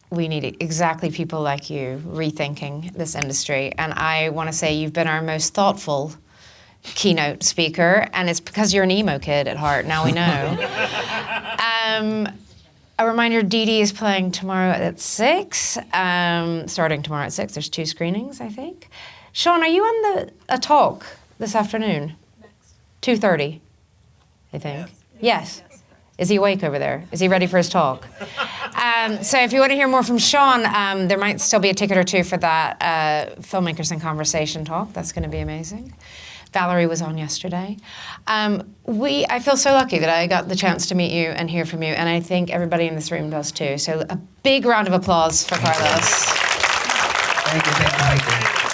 we need exactly people like you rethinking this industry. And I want to say you've been our most thoughtful keynote speaker, and it's because you're an emo kid at heart. Now we know. A reminder, Dee Dee is playing tomorrow at 6, starting tomorrow at 6. There's 2 screenings, I think. Sean, are you on a talk this afternoon? 2:30, I think. Yes. Is he awake over there? Is he ready for his talk? So if you want to hear more from Sean, there might still be a ticket or 2 for that Filmmakers in Conversation talk. That's going to be amazing. Valerie was on yesterday. I feel so lucky that I got the chance to meet you and hear from you, and I think everybody in this room does too. So a big round of applause for Carlos. Thank you.